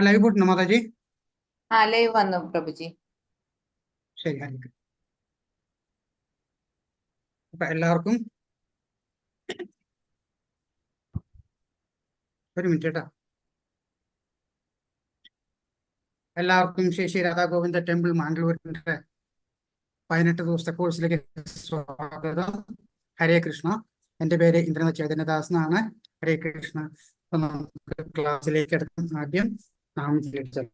Live പോട്ടുണ്ടോ Mataji? Live വന്നു പ്രഭുജി. ശരി, ആയിരിക്കും. അപ്പൊ എല്ലാവർക്കും ഒരു മിനിറ്റ് കേട്ടോ. എല്ലാവർക്കും ശ്രീ ശ്രീ രാധാഗോവിന്ദ ടെമ്പിൾ മാംഗ്ലൂരിന്റെ 18 ദിവസത്തെ കോഴ്സിലേക്ക് സ്വാഗതം. ഹരേ കൃഷ്ണ. എൻ്റെ പേര് ഇന്ദ്രനാഥ് ചൈതന്യദാസ് എന്നാണ്. ഹരേ കൃഷ്ണ. അപ്പൊ നമുക്ക് ക്ലാസ്സിലേക്ക് എടുക്കാം. ആദ്യം നാം ജപിച്ചാൽ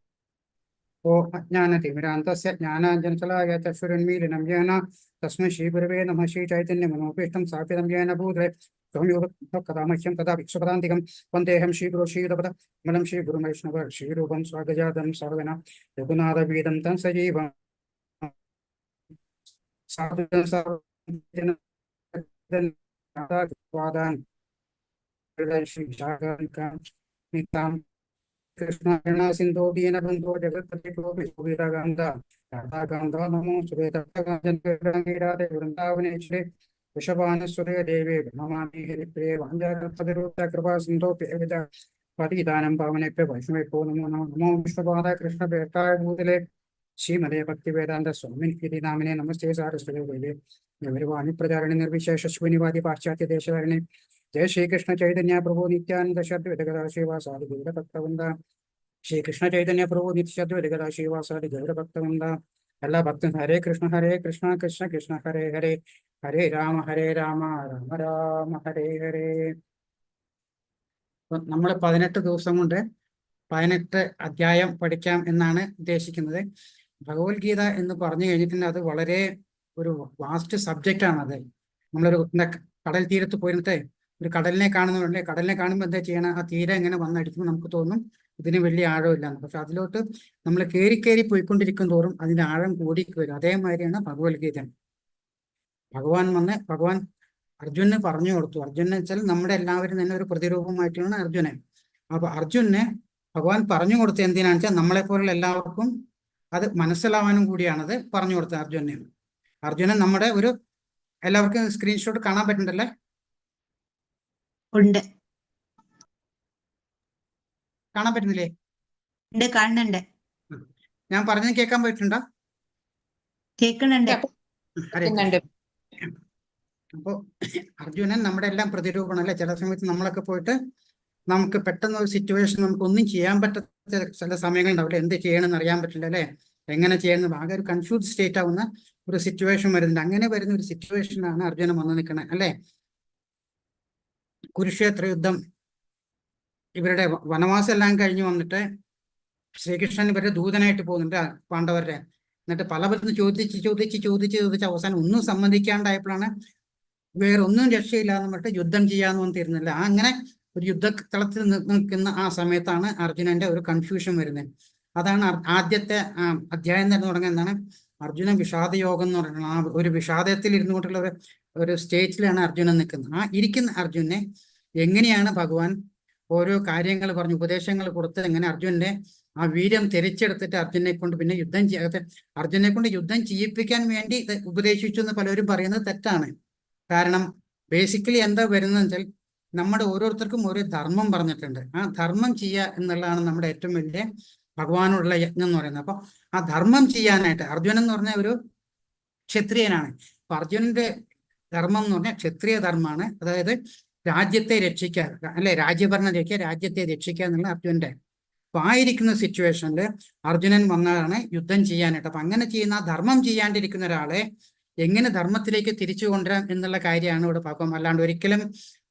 ഓ അജ്ഞാനതിമിരാന്തസ്യ ജ്ഞാനാഞ്ജനശലായ ചക്ഷുരുന്മീലിനം യേന തസ്മൈ ശ്രീഗുരവേ നമഃ. ശ്രീ ചൈതന്യമനോഭീഷ്ടം സ്ഥാപിതം യേന ഭൂതലേ കഥാമഹ്യം തഥാ വിക്ഷപദാന്തികം വന്ദേഹം ശ്രീഗുരു ശ്രീധപദ മലം ശ്രീഗുരുവൈഷ്ണവ ശ്രീരൂപം സ്വാഗജാതം സർവന രഘുനാഥവീതം തം സജീവം കൃഷ്ണ സിന്ധോ ദീനബന്ധോ ജഗത്പതിഗോപിഗാന്ധാ നമോ സുരേതീരാതെ വൃന്ദാവനേശ്വരേ വൃഷഭാനുസ്വരേ ദേവേ നമാമി ഹരിപ്രിയേ വാഞ്ചാകൽപതരൂപ കൃപാ സിന്ധോ പതിദാനം പാവനേഭ്യ വൈഷ്ണവേഭ്യോ നമോ നമോ. നമോ വിഷ്ണുപാദ കൃഷ്ണ ഭേട്ടായ ഭൂതലേ ശ്രീമതേ ഭക്തിവേദാന്ത സ്വാമിൻ ഇതി നാമിനെ നമസ്തേ സാരസ്വതേ ദേവേ ഗൗരവാണി പ്രചാരണി നിർവിശേഷ ശൂന്യവാദി പാശ്ചാത്യ ദേശധാരണി. ജയ ശ്രീകൃഷ്ണ ചൈതന്യ പ്രഭു നിത്യാനന്ദ ശബ്ദ ശിവാസാദി ഗൗരഭക്തവൃന്ദ. ശ്രീകൃഷ്ണ ചൈതന്യ പ്രഭു നിത്യശബ്ദ ശിവാസാദി ഗൗരഭക്തവൃന്ദ. എല്ലാ ഭക്തൻ ഹരേ കൃഷ്ണ കൃഷ്ണ കൃഷ്ണ ഹരേ ഹരേ, ഹരേ രാമ രാമ രാമ ഹരേ ഹരേ. നമ്മൾ 18 ദിവസം കൊണ്ട് 18 അധ്യായം പഠിക്കാം എന്നാണ് ഉദ്ദേശിക്കുന്നത്. ഭഗവത്ഗീത എന്ന് പറഞ്ഞു കഴിഞ്ഞിട്ടുണ്ടെങ്കിൽ അത് വളരെ ഒരു വാസ്റ്റ് സബ്ജക്റ്റ് ആണത്. നമ്മളൊരു കടൽ തീരത്ത് പോയിരുന്നിട്ട് ഒരു കടലിനെ കാണുന്നുണ്ടല്ലേ, കടലിനെ കാണുമ്പോൾ എന്താ ചെയ്യണം? ആ തീരം ഇങ്ങനെ വന്നടിക്കുമ്പോൾ നമുക്ക് തോന്നും ഇതിന് വലിയ ആഴമില്ലാന്ന്. പക്ഷെ അതിലോട്ട് നമ്മൾ കയറി പോയിക്കൊണ്ടിരിക്കും തോറും അതിന്റെ ആഴം കൂടി വരും. അതേമാതിരിയാണ് ഭഗവത്ഗീത. ഭഗവാൻ അർജുനന് പറഞ്ഞു കൊടുത്തു. അർജുനൻ വെച്ചാൽ നമ്മുടെ എല്ലാവരും തന്നെ ഒരു പ്രതിരൂപമായിട്ടാണ് അർജുനൻ. അപ്പൊ അർജുനന് ഭഗവാൻ പറഞ്ഞു കൊടുത്തത് എന്തിനാണെന്ന് വെച്ചാൽ നമ്മളെപ്പോലുള്ള എല്ലാവർക്കും അത് മനസ്സിലാവാനും കൂടിയാണത് പറഞ്ഞു കൊടുത്തത് അർജുനന്. അർജുനൻ നമ്മുടെ ഒരു എല്ലാവർക്കും സ്ക്രീൻഷോട്ട് കാണാൻ പറ്റുന്നുണ്ടല്ലേ? ഉണ്ട്, കാണാൻ പറ്റുന്നില്ലേ? കാണുന്നുണ്ട്. ഞാൻ പറഞ്ഞത് കേൾക്കാൻ പറ്റുന്നുണ്ടോ? കേൾക്കുന്നുണ്ട്. അപ്പോ അർജുനൻ നമ്മുടെ എല്ലാം പ്രതിരൂപണം അല്ലെ. ചില സമയത്ത് നമ്മളൊക്കെ പോയിട്ട് നമുക്ക് പെട്ടെന്ന് ഒരു സിറ്റുവേഷൻ നമുക്ക് ഒന്നും ചെയ്യാൻ പറ്റാത്ത ചില സമയങ്ങളുണ്ടാവില്ല. എന്ത് ചെയ്യണമെന്ന് അറിയാൻ പറ്റില്ല അല്ലെ, എങ്ങനെ ചെയ്യണമെന്ന് ആകെ ഒരു കൺഫ്യൂസ് സ്റ്റേറ്റ് ആവുന്ന ഒരു സിറ്റുവേഷൻ വരുന്നുണ്ട്. അങ്ങനെ വരുന്ന ഒരു സിറ്റുവേഷനാണ് അർജുനൻ വന്നു നിൽക്കണേ അല്ലെ. കുരുക്ഷേത്ര യുദ്ധം, ഇവരുടെ വനവാസം എല്ലാം കഴിഞ്ഞ് വന്നിട്ട് ശ്രീകൃഷ്ണൻ ഇവരുടെ ദൂതനായിട്ട് പോകുന്നുണ്ട് പാണ്ഡവരുടെ. എന്നിട്ട് പലവരും ചോദിച്ച് അവസാനം ഒന്നും സമ്മതിക്കാണ്ടായപ്പോഴാണ് വേറെ ഒന്നും രക്ഷയില്ല എന്ന് പറഞ്ഞിട്ട് യുദ്ധം ചെയ്യാന്ന് വന്നിരുന്നില്ല. അങ്ങനെ ഒരു യുദ്ധത്തളത്തിൽ നിൽക്കുന്ന ആ സമയത്താണ് അർജുനന്റെ ഒരു കൺഫ്യൂഷൻ വരുന്നത്. അതാണ് ആദ്യത്തെ അധ്യായം തന്നെ തുടങ്ങുന്നത്. എന്താണ്? അർജുന വിഷാദയോഗം എന്ന് പറയുന്നത്. ആ ഒരു വിഷാദത്തിൽ ഇരുന്നു കൊണ്ടുള്ള ഒരു സ്റ്റേജിലാണ് അർജുനൻ നിൽക്കുന്നത്. ആ ഇരിക്കുന്ന അർജുനെ എങ്ങനെയാണ് ഭഗവാൻ ഓരോ കാര്യങ്ങൾ പറഞ്ഞ് ഉപദേശങ്ങൾ കൊടുത്ത് എങ്ങനെ അർജുനന്റെ ആ വീര്യം തിരിച്ചെടുത്തിട്ട് അർജുനെ കൊണ്ട് പിന്നെ അർജുനെ കൊണ്ട് യുദ്ധം ചെയ്യിപ്പിക്കാൻ വേണ്ടി ഉപദേശിച്ചു എന്ന് പലരും പറയുന്നത് തെറ്റാണ്. കാരണം ബേസിക്കലി എന്താ വരുന്നത് വെച്ചാൽ നമ്മുടെ ഓരോരുത്തർക്കും ഓരോ ധർമ്മം പറഞ്ഞിട്ടുണ്ട്. ആ ധർമ്മം ചെയ്യുക എന്നുള്ളതാണ് നമ്മുടെ ഏറ്റവും വലിയ ഭഗവാനോടുള്ള യജ്ഞം എന്ന് പറയുന്നത്. അപ്പൊ ആ ധർമ്മം ചെയ്യാനായിട്ട് അർജുനൻ എന്ന് പറഞ്ഞ ഒരു ക്ഷത്രിയനാണ്. അപ്പൊ അർജുനന്റെ ധർമ്മം എന്ന് പറഞ്ഞാൽ ക്ഷത്രിയ ധർമ്മമാണ്. അതായത് രാജ്യത്തെ രക്ഷിക്കുക അല്ലെ, രാജ്യഭരണം രാജ്യത്തെ രക്ഷിക്കുക എന്നുള്ള അർജുനന്റെ. അപ്പൊ ആയിരിക്കുന്ന സിറ്റുവേഷനിൽ അർജുനൻ വന്നതാണ് യുദ്ധം ചെയ്യാനായിട്ട്. അപ്പൊ അങ്ങനെ ചെയ്യുന്ന ആ ധർമ്മം ചെയ്യാണ്ടിരിക്കുന്ന ഒരാളെ എങ്ങനെ ധർമ്മത്തിലേക്ക് തിരിച്ചു കൊണ്ടുവരാം എന്നുള്ള കാര്യമാണ് ഇവിടെ പാപ്പം. അല്ലാണ്ട് ഒരിക്കലും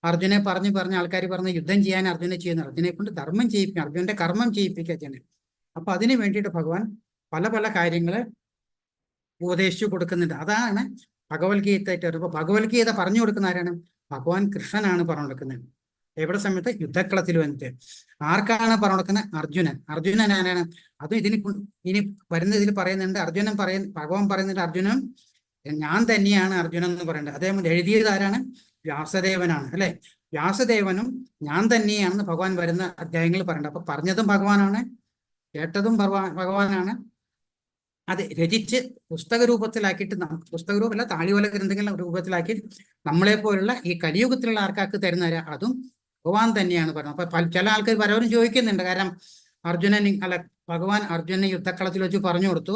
അർജുനെ പറഞ്ഞ് ആൾക്കാർ പറഞ്ഞ് യുദ്ധം ചെയ്യാൻ അർജുനെ ചെയ്യുന്നത്, അർജുനെ കൊണ്ട് ധർമ്മം ചെയ്യിപ്പിക്കുക, അർജുനന്റെ കർമ്മം ചെയ്യിപ്പിക്കുക ചെയ്യുന്നത്. അപ്പൊ അതിന് വേണ്ടിയിട്ട് ഭഗവാൻ പല കാര്യങ്ങൾ ഉപദേശിച്ചു കൊടുക്കുന്നുണ്ട്. അതാണ് ഭഗവത്ഗീതയായിട്ട് വരുമ്പോൾ ഭഗവത്ഗീത പറഞ്ഞു കൊടുക്കുന്ന ആരാണ്? ഭഗവാൻ കൃഷ്ണനാണ് പറഞ്ഞു കൊടുക്കുന്നത്. എവിടെ സമയത്ത്? യുദ്ധക്കളത്തിൽ വന്നിട്ട്. ആർക്കാണ് പറഞ്ഞു കൊടുക്കുന്നത്? അർജുനൻ ആരാണ്? അതും ഇനി വരുന്ന ഇതിൽ പറയുന്നുണ്ട്. ഭഗവാൻ പറയുന്നുണ്ട് അർജുനൻ ഞാൻ തന്നെയാണ് അർജുനൻ എന്ന് പറയുന്നത്. അദ്ദേഹം എഴുതിയത് ആരാണ്? വ്യാസദേവനാണ് അല്ലെ. വ്യാസദേവനും ഞാൻ തന്നെയാണെന്ന് ഭഗവാൻ വരുന്ന അധ്യായങ്ങൾ പറയുന്നത്. അപ്പൊ പറഞ്ഞതും ഭഗവാനാണ്, കേട്ടതും ഭഗവാനാണ്. അത് രചിച്ച് പുസ്തക രൂപത്തിലാക്കിയിട്ട്, പുസ്തക രൂപമല്ല താളിവല ഗ്രന്ഥങ്ങളുടെ രൂപത്തിലാക്കി നമ്മളെ പോലുള്ള ഈ കലിയുഗത്തിലുള്ള ആൾക്കാർക്ക് തരുന്ന അതും ഭഗവാൻ തന്നെയാണ് പറയുന്നത്. അപ്പൊ ചില ആൾക്കാർ പലവരും ചോദിക്കുന്നുണ്ട്, കാരണം അല്ല ഭഗവാൻ അർജുനനെ യുദ്ധക്കളത്തിൽ വെച്ച് പറഞ്ഞു കൊടുത്തു.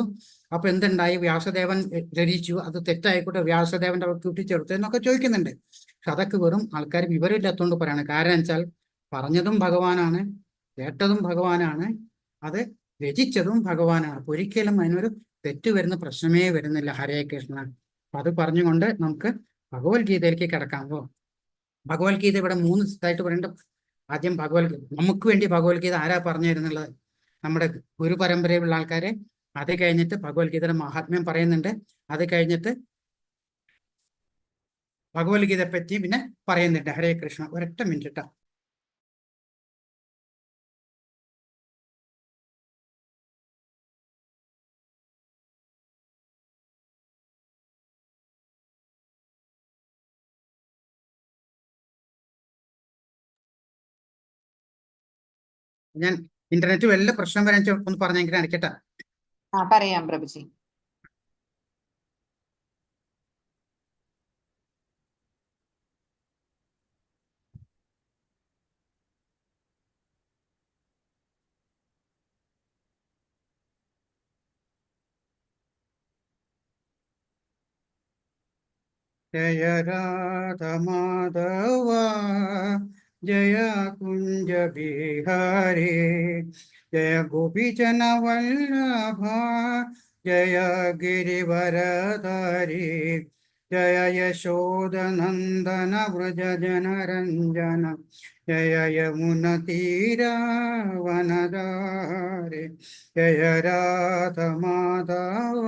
അപ്പൊ എന്തുണ്ടായി? വ്യാസദേവൻ രചിച്ചു, അത് തെറ്റായിക്കോട്ടെ, വ്യാസദേവന്റെ അവിടെ കൂട്ടിച്ചേർത്തു എന്നൊക്കെ ചോദിക്കുന്നുണ്ട്. പക്ഷെ അതൊക്കെ വെറും ആൾക്കാർ വിവരമില്ലാത്തതുകൊണ്ട് പറയാണ്. കാരണം വെച്ചാൽ പറഞ്ഞതും ഭഗവാനാണ്, കേട്ടതും ഭഗവാനാണ്, അത് രചിച്ചതും ഭഗവാനാണ്. അപ്പൊ ഒരിക്കലും അതിനൊരു തെറ്റ് വരുന്ന പ്രശ്നമേ വരുന്നില്ല. ഹരേ കൃഷ്ണ. അപ്പൊ അത് പറഞ്ഞുകൊണ്ട് നമുക്ക് ഭഗവത്ഗീതയിലേക്ക് കിടക്കാമോ? ഭഗവത്ഗീത ഇവിടെ 3 ഇതായിട്ട് പറയുന്നുണ്ട്. ആദ്യം നമുക്ക് വേണ്ടി ഭഗവത്ഗീത ആരാ പറഞ്ഞു തരുന്നുള്ളത്? നമ്മുടെ ഗുരു പരമ്പരയിലുള്ള ആൾക്കാരെ. അത് കഴിഞ്ഞിട്ട് ഭഗവത്ഗീതയുടെ മഹാത്മ്യം പറയുന്നുണ്ട്. അത് കഴിഞ്ഞിട്ട് ഭഗവത്ഗീതയെ പറ്റി പിന്നെ പറയുന്നുണ്ട്. ഹരേ കൃഷ്ണ. ഒരൊറ്റ മിനിറ്റ് കേട്ടോ. ഞാൻ ഇന്റർനെറ്റ് വല്ല പ്രശ്നം വരാൻ ഒന്ന് പറഞ്ഞെങ്കിലും അടിക്കട്ടെ. പറയാം പ്രഭുജി. ജയ രാധ മാധവ ജയ കുഞ്ച ബിഹാരി ജയ ഗോപിജന വല്ലഭ ജയ ഗിരിവരധാരി ജയ യശോദനന്ദന വ്രജ ജനരഞ്ജന ജയ യമുന തീര വനധാരി ജയ രാധ മാധവ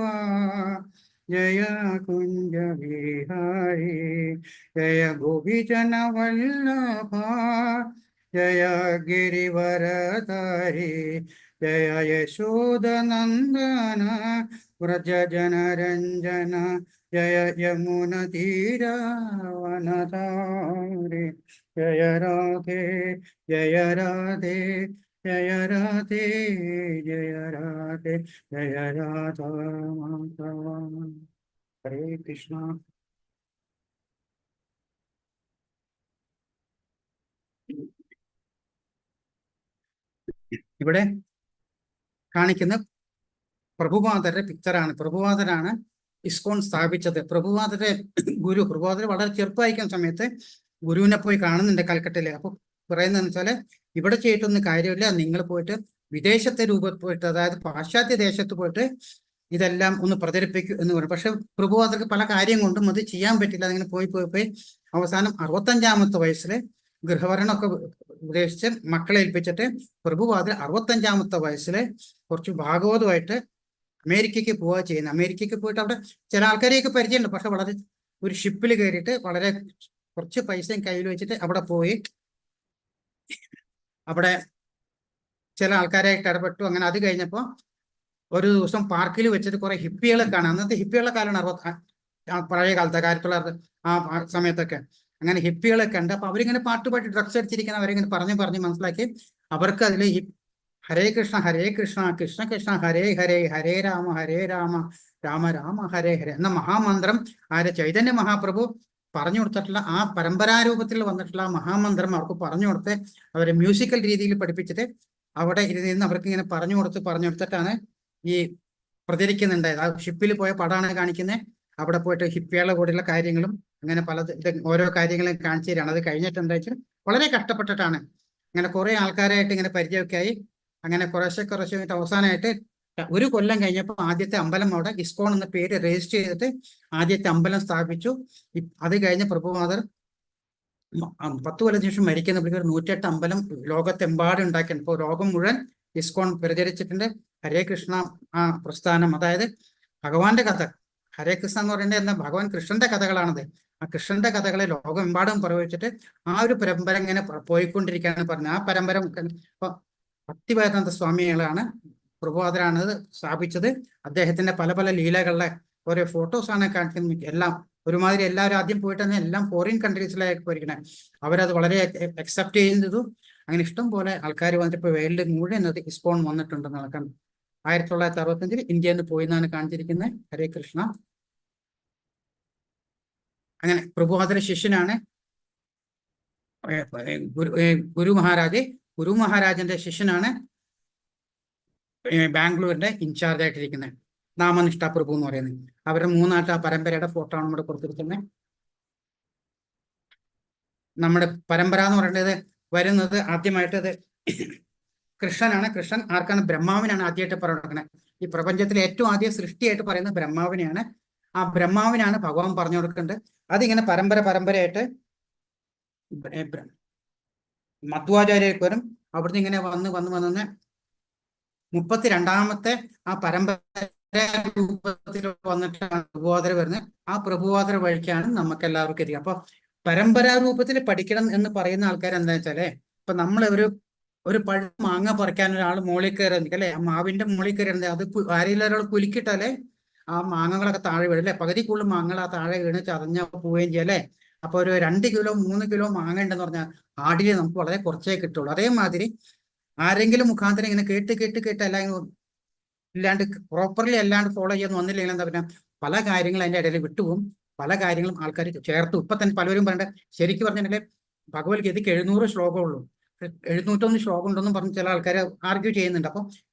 ജയ കുഞ്ച ബിഹാരി ജയ ഗോപിജന വല്ലഭ ജയ ഗിരിവരധാരി ജയ യശോദനന്ദന വ്രജ ജനരഞ്ജന ജയ യമുന തീര വനധാരി ജയ രാധേ ജയ രാധേ ജയ രാധേ ജയ രാധേ ജയ രാധ മാധവ. ഹരേ കൃഷ്ണ. ഇവിടെ കാണിക്കുന്ന പ്രഭുപാദരുടെ പിക്ചറാണ്. പ്രഭുപാദരാണ് ഇസ്കോൺ സ്ഥാപിച്ചത്. പ്രഭുപാദരെ പ്രഭുപാദർ വളരെ ചെറുപ്പമായിരിക്കുന്ന സമയത്ത് ഗുരുവിനെ പോയി കാണുന്നുണ്ട് കൽക്കട്ടയില്. അപ്പൊ പറയുന്നതെന്ന് വെച്ചാല് ഇവിടെ ചെയ്തിട്ടൊന്നും കാര്യമില്ല, നിങ്ങൾ പോയിട്ട് വിദേശത്തെ രൂപത്തിൽ പോയിട്ട്, അതായത് പാശ്ചാത്യ ദേശത്ത് പോയിട്ട് ഇതെല്ലാം ഒന്ന് പ്രചരിപ്പിക്കൂ എന്ന് പറയും. പക്ഷെ പ്രഭുപാദർക്ക് പല കാര്യം കൊണ്ടും അത് ചെയ്യാൻ പറ്റില്ല. അങ്ങനെ പോയി അവസാനം 65-ാമത്തെ വയസ്സിൽ ഗൃഹഭരണമൊക്കെ ഉപദേശിച്ച് മക്കളെ ഏൽപ്പിച്ചിട്ട് പ്രഭുപാദർ 65-ാമത്തെ വയസ്സിൽ കുറച്ച് ഭാഗവതമായിട്ട് അമേരിക്കയ്ക്ക് പോവുക ചെയ്യുന്നത്. അമേരിക്കയ്ക്ക് പോയിട്ട് അവിടെ ചില ആൾക്കാരെയൊക്കെ പരിചയമുണ്ട്. പക്ഷെ വളരെ ഒരു ഷിപ്പിൽ കയറിയിട്ട് വളരെ കുറച്ച് പൈസയും കയ്യിൽ വെച്ചിട്ട് അവിടെ പോയി അവിടെ ചില ആൾക്കാരായിട്ട് ഇടപെട്ടു. അങ്ങനെ അത് കഴിഞ്ഞപ്പോൾ ഒരു ദിവസം പാർക്കിൽ വെച്ചിട്ട് കുറെ ഹിപ്പികളെ കാണാം. അന്നത്തെ ഹിപ്പികളുടെ കാലമാണ് പഴയ കാലത്ത് 1960 ആ സമയത്തൊക്കെ. അങ്ങനെ ഹിപ്പികളെ കണ്ട് അപ്പൊ അവരിങ്ങനെ പാട്ടുപാട്ടി ഡ്രഗ്സ് അടിച്ചിരിക്കുന്ന അവരിങ്ങനെ പറഞ്ഞ് മനസ്സിലാക്കി അവർക്ക് അതിൽ ഈ ഹരേ കൃഷ്ണ കൃഷ്ണ കൃഷ്ണ ഹരേ ഹരേ ഹരേ രാമ രാമ രാമ ഹരേ ഹരേ എന്ന മഹാമന്ത്രം ചൈതന്യ മഹാപ്രഭു പറഞ്ഞു കൊടുത്തിട്ടുള്ള ആ പരമ്പരാരൂപത്തിൽ വന്നിട്ടുള്ള ആ മഹാമന്ത്രം അവർക്ക് പറഞ്ഞു കൊടുത്ത് അവരെ മ്യൂസിക്കൽ രീതിയിൽ പഠിപ്പിച്ചിട്ട് അവിടെ ഇരുന്ന് അവർക്ക് ഇങ്ങനെ പറഞ്ഞു കൊടുത്തിട്ടാണ് ഈ പ്രചരിക്കുന്നുണ്ടായത്. ആ ഷിപ്പിൽ പോയ പടമാണ് കാണിക്കുന്നത്. അവിടെ പോയിട്ട് ഹിപ്പികളുടെ കൂടെയുള്ള കാര്യങ്ങളും അങ്ങനെ ഓരോ കാര്യങ്ങളും കാണിച്ചു തരാണ്. അത് കഴിഞ്ഞിട്ട് എന്താ വെച്ചാൽ വളരെ കഷ്ടപ്പെട്ടിട്ടാണ് അങ്ങനെ കുറെ ആൾക്കാരായിട്ട് ഇങ്ങനെ പരിചയമൊക്കെ ആയി. അങ്ങനെ കുറേശ്ശെ അവസാനമായിട്ട് 1 കൊല്ലം കഴിഞ്ഞപ്പോൾ ആദ്യത്തെ അമ്പലം അവിടെ ഇസ്കോൺ എന്ന പേര് രജിസ്റ്റർ ചെയ്തിട്ട് ആദ്യത്തെ അമ്പലം സ്ഥാപിച്ചു. അത് കഴിഞ്ഞ് പ്രഭുപാദർ 10 കൊല്ലം ശേഷം മരിക്കുന്നപ്പോഴേക്കും 108 അമ്പലം ലോകത്തെമ്പാടും ഉണ്ടാക്കിയാണ്. ഇപ്പോൾ ലോകം മുഴുവൻ ഇസ്കോൺ പ്രചരിച്ചിട്ടുണ്ട്. ഹരേ കൃഷ്ണ ആ പ്രസ്ഥാനം, അതായത് ഭഗവാന്റെ കഥ. ഹരേ കൃഷ്ണ എന്ന് പറയുന്നത് എന്താ? ഭഗവാൻ കൃഷ്ണന്റെ കഥകളാണത്. ആ കൃഷ്ണന്റെ കഥകളെ ലോകമെമ്പാടും പ്രവചിച്ചിട്ട് ആ ഒരു പരമ്പര ഇങ്ങനെ പോയിക്കൊണ്ടിരിക്കുകയാണ് പറഞ്ഞത്. ആ പരമ്പര ഭക്തിവേദാന്ത സ്വാമികളാണ്, പ്രഭുപാദരാണ് സ്ഥാപിച്ചത്. അദ്ദേഹത്തിന്റെ പല ലീലകളുടെ ഓരോ ഫോട്ടോസാണ് കാണിക്കുന്നത്. എല്ലാം ഒരുമാതിരി എല്ലാവരും ആദ്യം പോയിട്ട് തന്നെ എല്ലാം ഫോറിൻ കൺട്രീസിലേക്ക് പോയിരിക്കണേ. അവരത് വളരെ അക്സെപ്റ്റ് ചെയ്തു. അങ്ങനെ ഇഷ്ടം പോലെ ആൾക്കാർ വന്നിട്ട് ഇപ്പോൾ വേൾഡ് മുഴുവൻ ഇസ്കോൺ വന്നിട്ടുണ്ടെന്ന് നടക്കാൻ 1965 ഇന്ത്യയിൽ നിന്ന് പോയി എന്നാണ് കാണിച്ചിരിക്കുന്നത്. ഹരേ കൃഷ്ണ. അങ്ങനെ പ്രഭുപാദര ശിഷ്യനാണ് ഗുരു മഹാരാജന്റെ ശിഷ്യനാണ് ബാംഗ്ലൂരിന്റെ ഇൻചാർജ് ആയിട്ടിരിക്കുന്നത് നാമനിഷ്ഠ പ്രഭു എന്ന് പറയുന്നത്. അവരുടെ മൂന്നാട്ട പരമ്പരയുടെ ഫോട്ടോ ആണ് നമ്മുടെ കൊടുത്തിരിക്കുന്നത്. നമ്മുടെ പരമ്പര എന്ന് പറയുന്നത് വരുന്നത് ആദ്യമായിട്ട് കൃഷ്ണനാണ്. കൃഷ്ണൻ ആർക്കാണ്? ബ്രഹ്മാവിനാണ് ആദ്യമായിട്ട് പറയുന്നത്. ഈ പ്രപഞ്ചത്തിലെ ഏറ്റവും ആദ്യ സൃഷ്ടിയായിട്ട് പറയുന്നത് ബ്രഹ്മാവിനെയാണ്. ആ ബ്രഹ്മാവിനാണ് ഭഗവാൻ പറഞ്ഞു കൊടുക്കേണ്ടത്. അതിങ്ങനെ പരമ്പരയായിട്ട് മധ്വാചാര്യർക്ക് വരും. അവിടുന്ന് ഇങ്ങനെ വന്ന് 32ാമത്തെ ആ പരമ്പര രൂപത്തിൽ വന്നിട്ടാണ് പ്രഭുവാദര വരുന്നത്. ആ പ്രഭുവാദര വഴിക്കാണ് നമുക്ക് എല്ലാവർക്കും എത്തിക്കുക. അപ്പൊ പരമ്പരാ രൂപത്തിൽ പഠിക്കണം എന്ന് പറയുന്ന ആൾക്കാർ എന്താ വെച്ചാലേ, ഇപ്പൊ നമ്മൾ ഒരു പഴം മാങ്ങ പറിക്കാൻ ഒരാൾ മുകളിൽ കയറി അല്ലെ, ആ മാവിന്റെ മുകളിൽ കയറി അത് ആരെങ്കിലും ഒരാൾ കുലുക്കിയിട്ടല്ലേ ആ മാങ്ങകളൊക്കെ താഴെ വീഴും അല്ലെ. പകുതി കൂടുതൽ മാങ്ങകൾ ആ താഴെ വീണ് ചതഞ്ഞ പോവുകയും ചെയ്യും അല്ലെ. അപ്പൊ ഒരു 2 കിലോ 3 കിലോ മാങ്ങ ഉണ്ടെന്ന് പറഞ്ഞാൽ ആടില് നമുക്ക് വളരെ കുറച്ചേ കിട്ടുള്ളൂ. അതേമാതിരി ആരെങ്കിലും മുഖാന്തരം ഇങ്ങനെ കേട്ട് എല്ലാം ഇല്ലാണ്ട് പ്രോപ്പർലി അല്ലാണ്ട് ഫോളോ ചെയ്യാൻ വന്നില്ലെങ്കിൽ എന്താ പറയുക, പല കാര്യങ്ങളും അതിന്റെ ഇടയിൽ വിട്ടുപോകും. പല കാര്യങ്ങളും ആൾക്കാർ ചേർത്തു. ഇപ്പൊ തന്നെ പലരും പറയണ്ടേ, ശരിക്കും പറഞ്ഞിട്ടുണ്ടെങ്കിൽ ഭഗവത്ഗീതയ്ക്ക് 700 ശ്ലോകമുള്ളൂ, 701 ശ്ലോകം ഉണ്ടെന്നും പറഞ്ഞ് ചില ആൾക്കാർ ആർഗ്യൂ ചെയ്യുന്നുണ്ട്. അപ്പം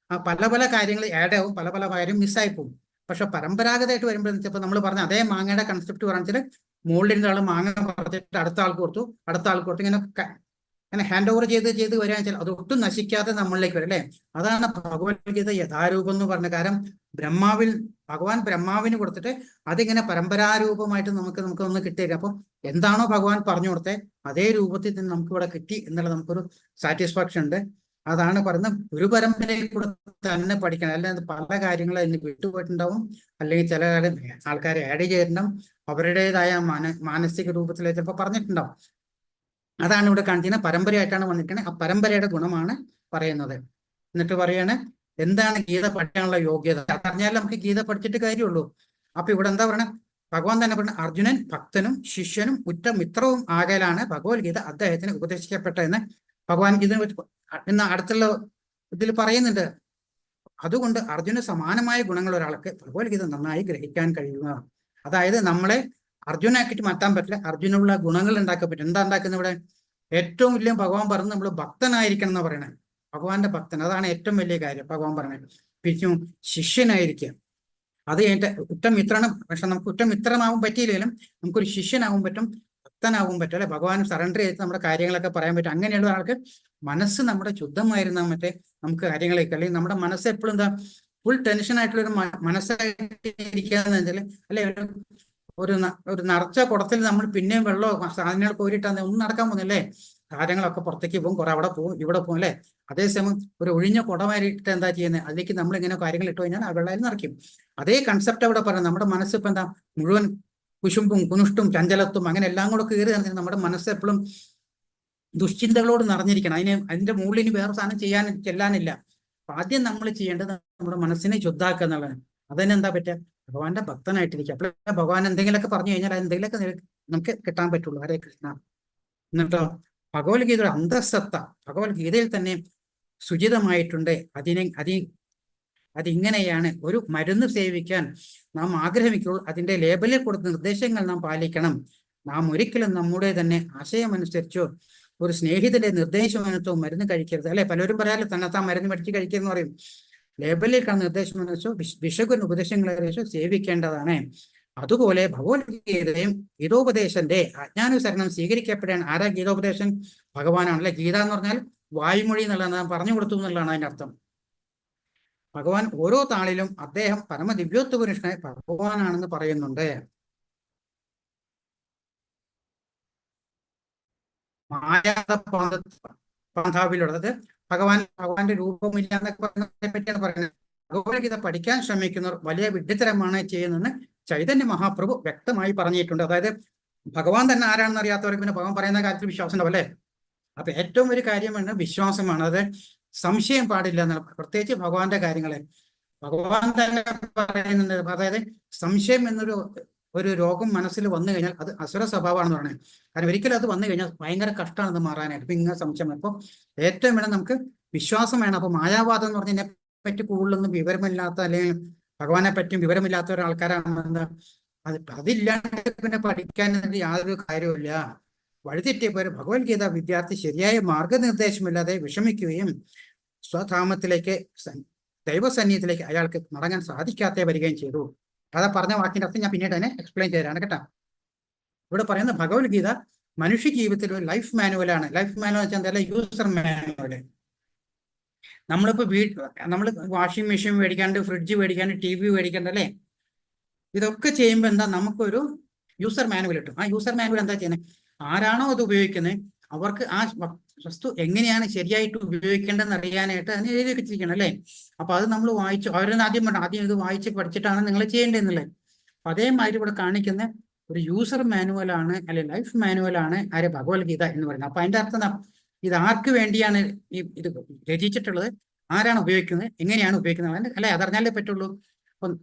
പല കാര്യങ്ങൾ ആഡ് ആവും, പല കാര്യം മിസ്സായി പോകും. പക്ഷെ പരമ്പരാഗതമായിട്ട് വരുമ്പോൾ ചിലപ്പോൾ നമ്മൾ പറഞ്ഞ അതേ മാങ്ങയുടെ കൺസെപ്റ്റ് പറഞ്ഞാൽ മുകളിലിരുന്ന ആൾ മാങ്ങ പറഞ്ഞിട്ട് അടുത്ത ആൾക്ക് കൊടുത്തു ഇങ്ങനെ ഹാൻഡ് ഓവർ ചെയ്ത് വരികയാണെന്ന് വെച്ചാൽ അതൊട്ടും നശിക്കാതെ നമ്മളിലേക്ക് വരും അല്ലേ. അതാണ് ഭഗവത്ഗീത യഥാരൂപം എന്ന് പറഞ്ഞ കാര്യം. ഭഗവാൻ ബ്രഹ്മാവിന് കൊടുത്തിട്ട് അതിങ്ങനെ പരമ്പരാരൂപമായിട്ട് നമുക്കൊന്ന് കിട്ടിയത്. അപ്പം എന്താണോ ഭഗവാൻ പറഞ്ഞു കൊടുത്തത് അതേ രൂപത്തിൽ തന്നെ നമുക്ക് ഇവിടെ കിട്ടി എന്നുള്ള നമുക്കൊരു സാറ്റിസ്ഫാക്ഷൻ ഉണ്ട്. അതാണ് പറയുന്നത്, ഒരു പരമ്പരയിൽ കൂടെ തന്നെ പഠിക്കണം. അല്ലാതെ പല കാര്യങ്ങളും അതിന് വിട്ടുപോയിട്ടുണ്ടാവും, അല്ലെങ്കിൽ ചില ആൾക്കാരെ ആഡ് ചെയ്തിട്ടുണ്ടാവും, അവരുടേതായ മാനസിക രൂപത്തിൽ ചിലപ്പോൾ പറഞ്ഞിട്ടുണ്ടാവും. അതാണ് ഇവിടെ കാണിക്കുന്നത്. പരമ്പരയായിട്ടാണ് വന്നിരിക്കുന്നത്. ആ പരമ്പരയുടെ ഗുണമാണ് പറയുന്നത്. എന്നിട്ട് പറയാണ് എന്താണ് ഗീത പഠിക്കാനുള്ള യോഗ്യത. അറിഞ്ഞാൽ നമുക്ക് ഗീത പഠിച്ചിട്ട് കാര്യമുള്ളൂ. അപ്പൊ ഇവിടെ എന്താ പറയണത്, ഭഗവാൻ തന്നെ പറഞ്ഞ അർജുനൻ ഭക്തനും ശിഷ്യനും ഉറ്റ മിത്രവും ആകലാണ് ഭഗവത്ഗീത അദ്ദേഹത്തിന് ഉപദേശിക്കപ്പെട്ടതെന്ന് ഭഗവാൻ ഇന്ന് അടുത്തുള്ള ഇതിൽ പറയുന്നുണ്ട്. അതുകൊണ്ട് അർജുന സമാനമായ ഗുണങ്ങൾ ഒരാൾക്ക് ഭഗവത്ഗീത നന്നായി ഗ്രഹിക്കാൻ കഴിയുന്നതാണ്. അതായത് നമ്മളെ അർജുനാക്കിയിട്ട് മാറ്റാൻ പറ്റില്ല, അർജുനുള്ള ഗുണങ്ങൾ ഉണ്ടാക്കാൻ പറ്റും. എന്താ ഉണ്ടാക്കുന്നത് ഇവിടെ? ഏറ്റവും വലിയ ഭഗവാൻ പറഞ്ഞ് നമ്മൾ ഭക്തനായിരിക്കണം എന്ന് പറയണേ. ഭഗവാന്റെ ഭക്തൻ, അതാണ് ഏറ്റവും വലിയ കാര്യം ഭഗവാൻ പറഞ്ഞത്. പിച്ചും ശിഷ്യനായിരിക്കുക, അത് കഴിഞ്ഞിട്ട് ഉറ്റമിത്രണം. പക്ഷെ നമുക്ക് ഉറ്റമിത്രമാവാൻ പറ്റിയില്ലെങ്കിലും നമുക്കൊരു ശിഷ്യനാവാൻ പറ്റും, ഭക്തനാവാൻ പറ്റും അല്ലെ. ഭഗവാൻ സറണ്ടർ ചെയ്ത് നമ്മുടെ കാര്യങ്ങളൊക്കെ പറയാൻ പറ്റും. അങ്ങനെയുള്ള ആൾക്ക് മനസ്സ് നമ്മുടെ ശുദ്ധമായിരുന്നാൽ മറ്റേ നമുക്ക് കാര്യങ്ങളൊക്കെ, അല്ലെങ്കിൽ നമ്മുടെ മനസ്സ് എപ്പോഴും എന്താ ഫുൾ ടെൻഷൻ ആയിട്ടുള്ള ഒരു മനസ്സായിട്ട് ഇരിക്കാന്ന് വെച്ചാൽ അല്ലെ, ഒരു നിറച്ച കുടത്തിൽ നമ്മൾ പിന്നെയും വെള്ളമോ സാധനങ്ങൾ കോരിയിട്ടാൽ ഒന്നും നടക്കാൻ പോകുന്നില്ലേ. കാര്യങ്ങളൊക്കെ പുറത്തേക്ക് പോകും, കുറെ അവിടെ പോകും ഇവിടെ പോകും അല്ലെ. അതേസമയം ഒരു ഒഴിഞ്ഞ കുടമായിട്ട് എന്താ ചെയ്യുന്നത്, അതിലേക്ക് നമ്മൾ ഇങ്ങനെ കാര്യങ്ങൾ ഇട്ട് കഴിഞ്ഞാൽ ആ വെള്ളം നിറയ്ക്കും. അതേ കൺസെപ്റ്റ് അവിടെ പറയാം. നമ്മുടെ മനസ്സ് ഇപ്പൊ എന്താ മുഴുവൻ കുശുമ്പും കുനുഷ്ടും ചഞ്ചലത്തും അങ്ങനെ എല്ലാം കൂടെ കയറി നടന്നിട്ട് നമ്മുടെ മനസ്സ് എപ്പോഴും ദുശ്ചിന്തകളോട് നിറഞ്ഞിരിക്കണം. അതിന്റെ മുകളിൽ ഇനി വേറെ സാധനം ചെല്ലാനില്ല. അപ്പൊ ആദ്യം നമ്മൾ ചെയ്യേണ്ടത് നമ്മുടെ മനസ്സിനെ ശുദ്ധാക്കുക എന്നുള്ളതാണ്. അതിന് എന്താ പറ്റുക, ഭഗവാന്റെ ഭക്തനായിട്ടിരിക്കുക. അപ്പോൾ ഭഗവാൻ എന്തെങ്കിലുമൊക്കെ പറഞ്ഞു കഴിഞ്ഞാൽ എന്തെങ്കിലുമൊക്കെ നമുക്ക് കിട്ടാൻ പറ്റുള്ളൂ. ഹരേ കൃഷ്ണ. എന്നിട്ടോ ഭഗവത്ഗീതയുടെ അന്തഃസത്ത ഭഗവത്ഗീതയിൽ തന്നെ സുചിതമായിട്ടുണ്ട്. അതിങ്ങനെയാണ്, ഒരു മരുന്ന് സേവിക്കാൻ നാം ആഗ്രഹിക്കുമ്പോൾ അതിന്റെ ലേബലിൽ കൊടുത്ത നിർദ്ദേശങ്ങൾ നാം പാലിക്കണം. നാം ഒരിക്കലും നമ്മുടെ തന്നെ ആശയമനുസരിച്ചോ ഒരു സ്നേഹിതന്റെ നിർദ്ദേശമനുസരിച്ചോ മരുന്ന് കഴിക്കരുത് അല്ലെ. പലരും പറയാമല്ലോ തന്നെത്താൻ മരുന്ന് പഠിച്ച് കഴിക്കരുതെന്ന് പറയും. ലേബലിൽ കാണുന്ന നിർദ്ദേശമനുസരിച്ചോ വിശകുന്ന ഉപദേശങ്ങളെ സേവിക്കേണ്ടതാണ്. അതുപോലെ ഭഗവത്ഗീതയും ഗീതോപദേശന്റെ ആജ്ഞാനുസരണം സ്വീകരിക്കപ്പെടാൻ ആരാ ഗീതോപദേശം? ഭഗവാനാണ് അല്ലെ. ഗീത എന്ന് പറഞ്ഞാൽ വായ്മൊഴി എന്നുള്ളതാണ്, പറഞ്ഞു കൊടുത്തു എന്നുള്ളതാണ് അതിന്റെ അർത്ഥം. ഭഗവാൻ ഓരോ താളിലും അദ്ദേഹം പരമദിവ്യോത്തപുരുഷനായ ഭഗവാനാണെന്ന് പറയുന്നുണ്ട്. പാന്താവിലുള്ളത് ഭഗവാന്റെ രൂപമില്ല എന്നൊക്കെ പറഞ്ഞതിനെ പറ്റിയാണ് പറയുന്നത്. ഭഗവത്ഗീത പഠിക്കാൻ ശ്രമിക്കുന്നവർ വലിയ വിഡ്ഢിത്തരമാണ് ചെയ്യുന്നതെന്ന് ചൈതന്യ മഹാപ്രഭു വ്യക്തമായി പറഞ്ഞിട്ടുണ്ട്. അതായത് ഭഗവാൻ തന്നെ ആരാണെന്ന് അറിയാത്തവർക്ക് പിന്നെ ഭഗവാൻ പറയുന്ന കാര്യത്തിൽ വിശ്വാസം ഉണ്ടാവും അല്ലേ. അപ്പൊ ഏറ്റവും ഒരു കാര്യമാണ് വിശ്വാസമാണ്. അത് സംശയം പാടില്ല എന്നാണ്. പ്രത്യേകിച്ച് ഭഗവാന്റെ കാര്യങ്ങളെ ഭഗവാൻ തന്നെ പറയുന്നുണ്ട്. അതായത് സംശയം ഒരു രോഗം മനസ്സിൽ വന്നു കഴിഞ്ഞാൽ അത് അസുര സ്വഭാവമാണെന്ന് പറയുന്നത്. കാരണം ഒരിക്കലും അത് വന്നു കഴിഞ്ഞാൽ ഭയങ്കര കഷ്ടമാണെന്ന് മാറാനായിട്ട്. ഇപ്പൊ ഇങ്ങനെ സംശയം. അപ്പോൾ ഏറ്റവും വേണം നമുക്ക് വിശ്വാസം വേണം. അപ്പൊ മായാവാദം എന്ന് പറഞ്ഞതിനെ പറ്റി കൂടുതലൊന്നും വിവരമില്ലാത്ത അല്ലെങ്കിൽ ഭഗവാനെ പറ്റിയും വിവരമില്ലാത്ത ഒരാൾക്കാരാണ് എന്താ അതില്ലാണ്ട് പിന്നെ പഠിക്കാൻ യാതൊരു കാര്യമില്ല. വഴിതെറ്റിയപ്പോൾ ഭഗവത്ഗീത വിദ്യാർത്ഥി ശരിയായ മാർഗനിർദ്ദേശമില്ലാതെ വിഷമിക്കുകയും സ്വധാമത്തിലേക്ക് ദൈവസന്നിധിയിലേക്ക് അയാൾക്ക് മടങ്ങാൻ സാധിക്കാതെ വരികയും ചെയ്തു. അതാ പറഞ്ഞ വാക്കിന്റെ അർത്ഥം ഞാൻ പിന്നീട് തന്നെ എക്സ്പ്ലെയിൻ ചെയ്തതാണ് കേട്ടോ. ഇവിടെ പറയുന്ന ഭഗവത്ഗീത മനുഷ്യ ജീവിതത്തിൽ ഒരു ലൈഫ് മാനുവലാണ്. ലൈഫ് മാനുവൽ വെച്ചാൽ എന്താ, യൂസർ മാനുവല്. നമ്മളിപ്പോ നമ്മൾ വാഷിംഗ് മെഷീൻ മേടിക്കാണ്ട്, ഫ്രിഡ്ജ് മേടിക്കാണ്ട്, TV മേടിക്കാണ്ട് അല്ലേ, ഇതൊക്കെ ചെയ്യുമ്പോൾ എന്താ, നമുക്കൊരു യൂസർ മാനുവൽ കിട്ടും. ആ യൂസർ മാനുവൽ എന്താ ചെയ്യുന്നത്, ആരാണോ അത് ഉപയോഗിക്കുന്നത് അവർക്ക് ആ വസ്തു എങ്ങനെയാണ് ശരിയായിട്ട് ഉപയോഗിക്കേണ്ടതെന്ന് അറിയാനായിട്ട് അതിന് എഴുതി വെച്ചിരിക്കണം അല്ലേ. അപ്പൊ അത് നമ്മൾ വായിച്ചു, അവരൊന്ന് ആദ്യം ഇത് വായിച്ച് പഠിച്ചിട്ടാണ് നിങ്ങൾ ചെയ്യേണ്ടതെന്നുള്ളത്. അപ്പൊ അതേമാതിരി ഇവിടെ കാണിക്കുന്ന ഒരു യൂസർ മാനുവലാണ്, അല്ലെ ലൈഫ് മാനുവലാണ് ആര്, ഭഗവത്ഗീത എന്ന് പറയുന്നത്. അപ്പൊ അതിന്റെ അർത്ഥം ഇത് ആർക്ക് വേണ്ടിയാണ് ഇത് രചിച്ചിട്ടുള്ളത്, ആരാണ് ഉപയോഗിക്കുന്നത്, എങ്ങനെയാണ് ഉപയോഗിക്കുന്നത് അല്ലെ, അതറിഞ്ഞാലേ പറ്റുള്ളൂ. അപ്പം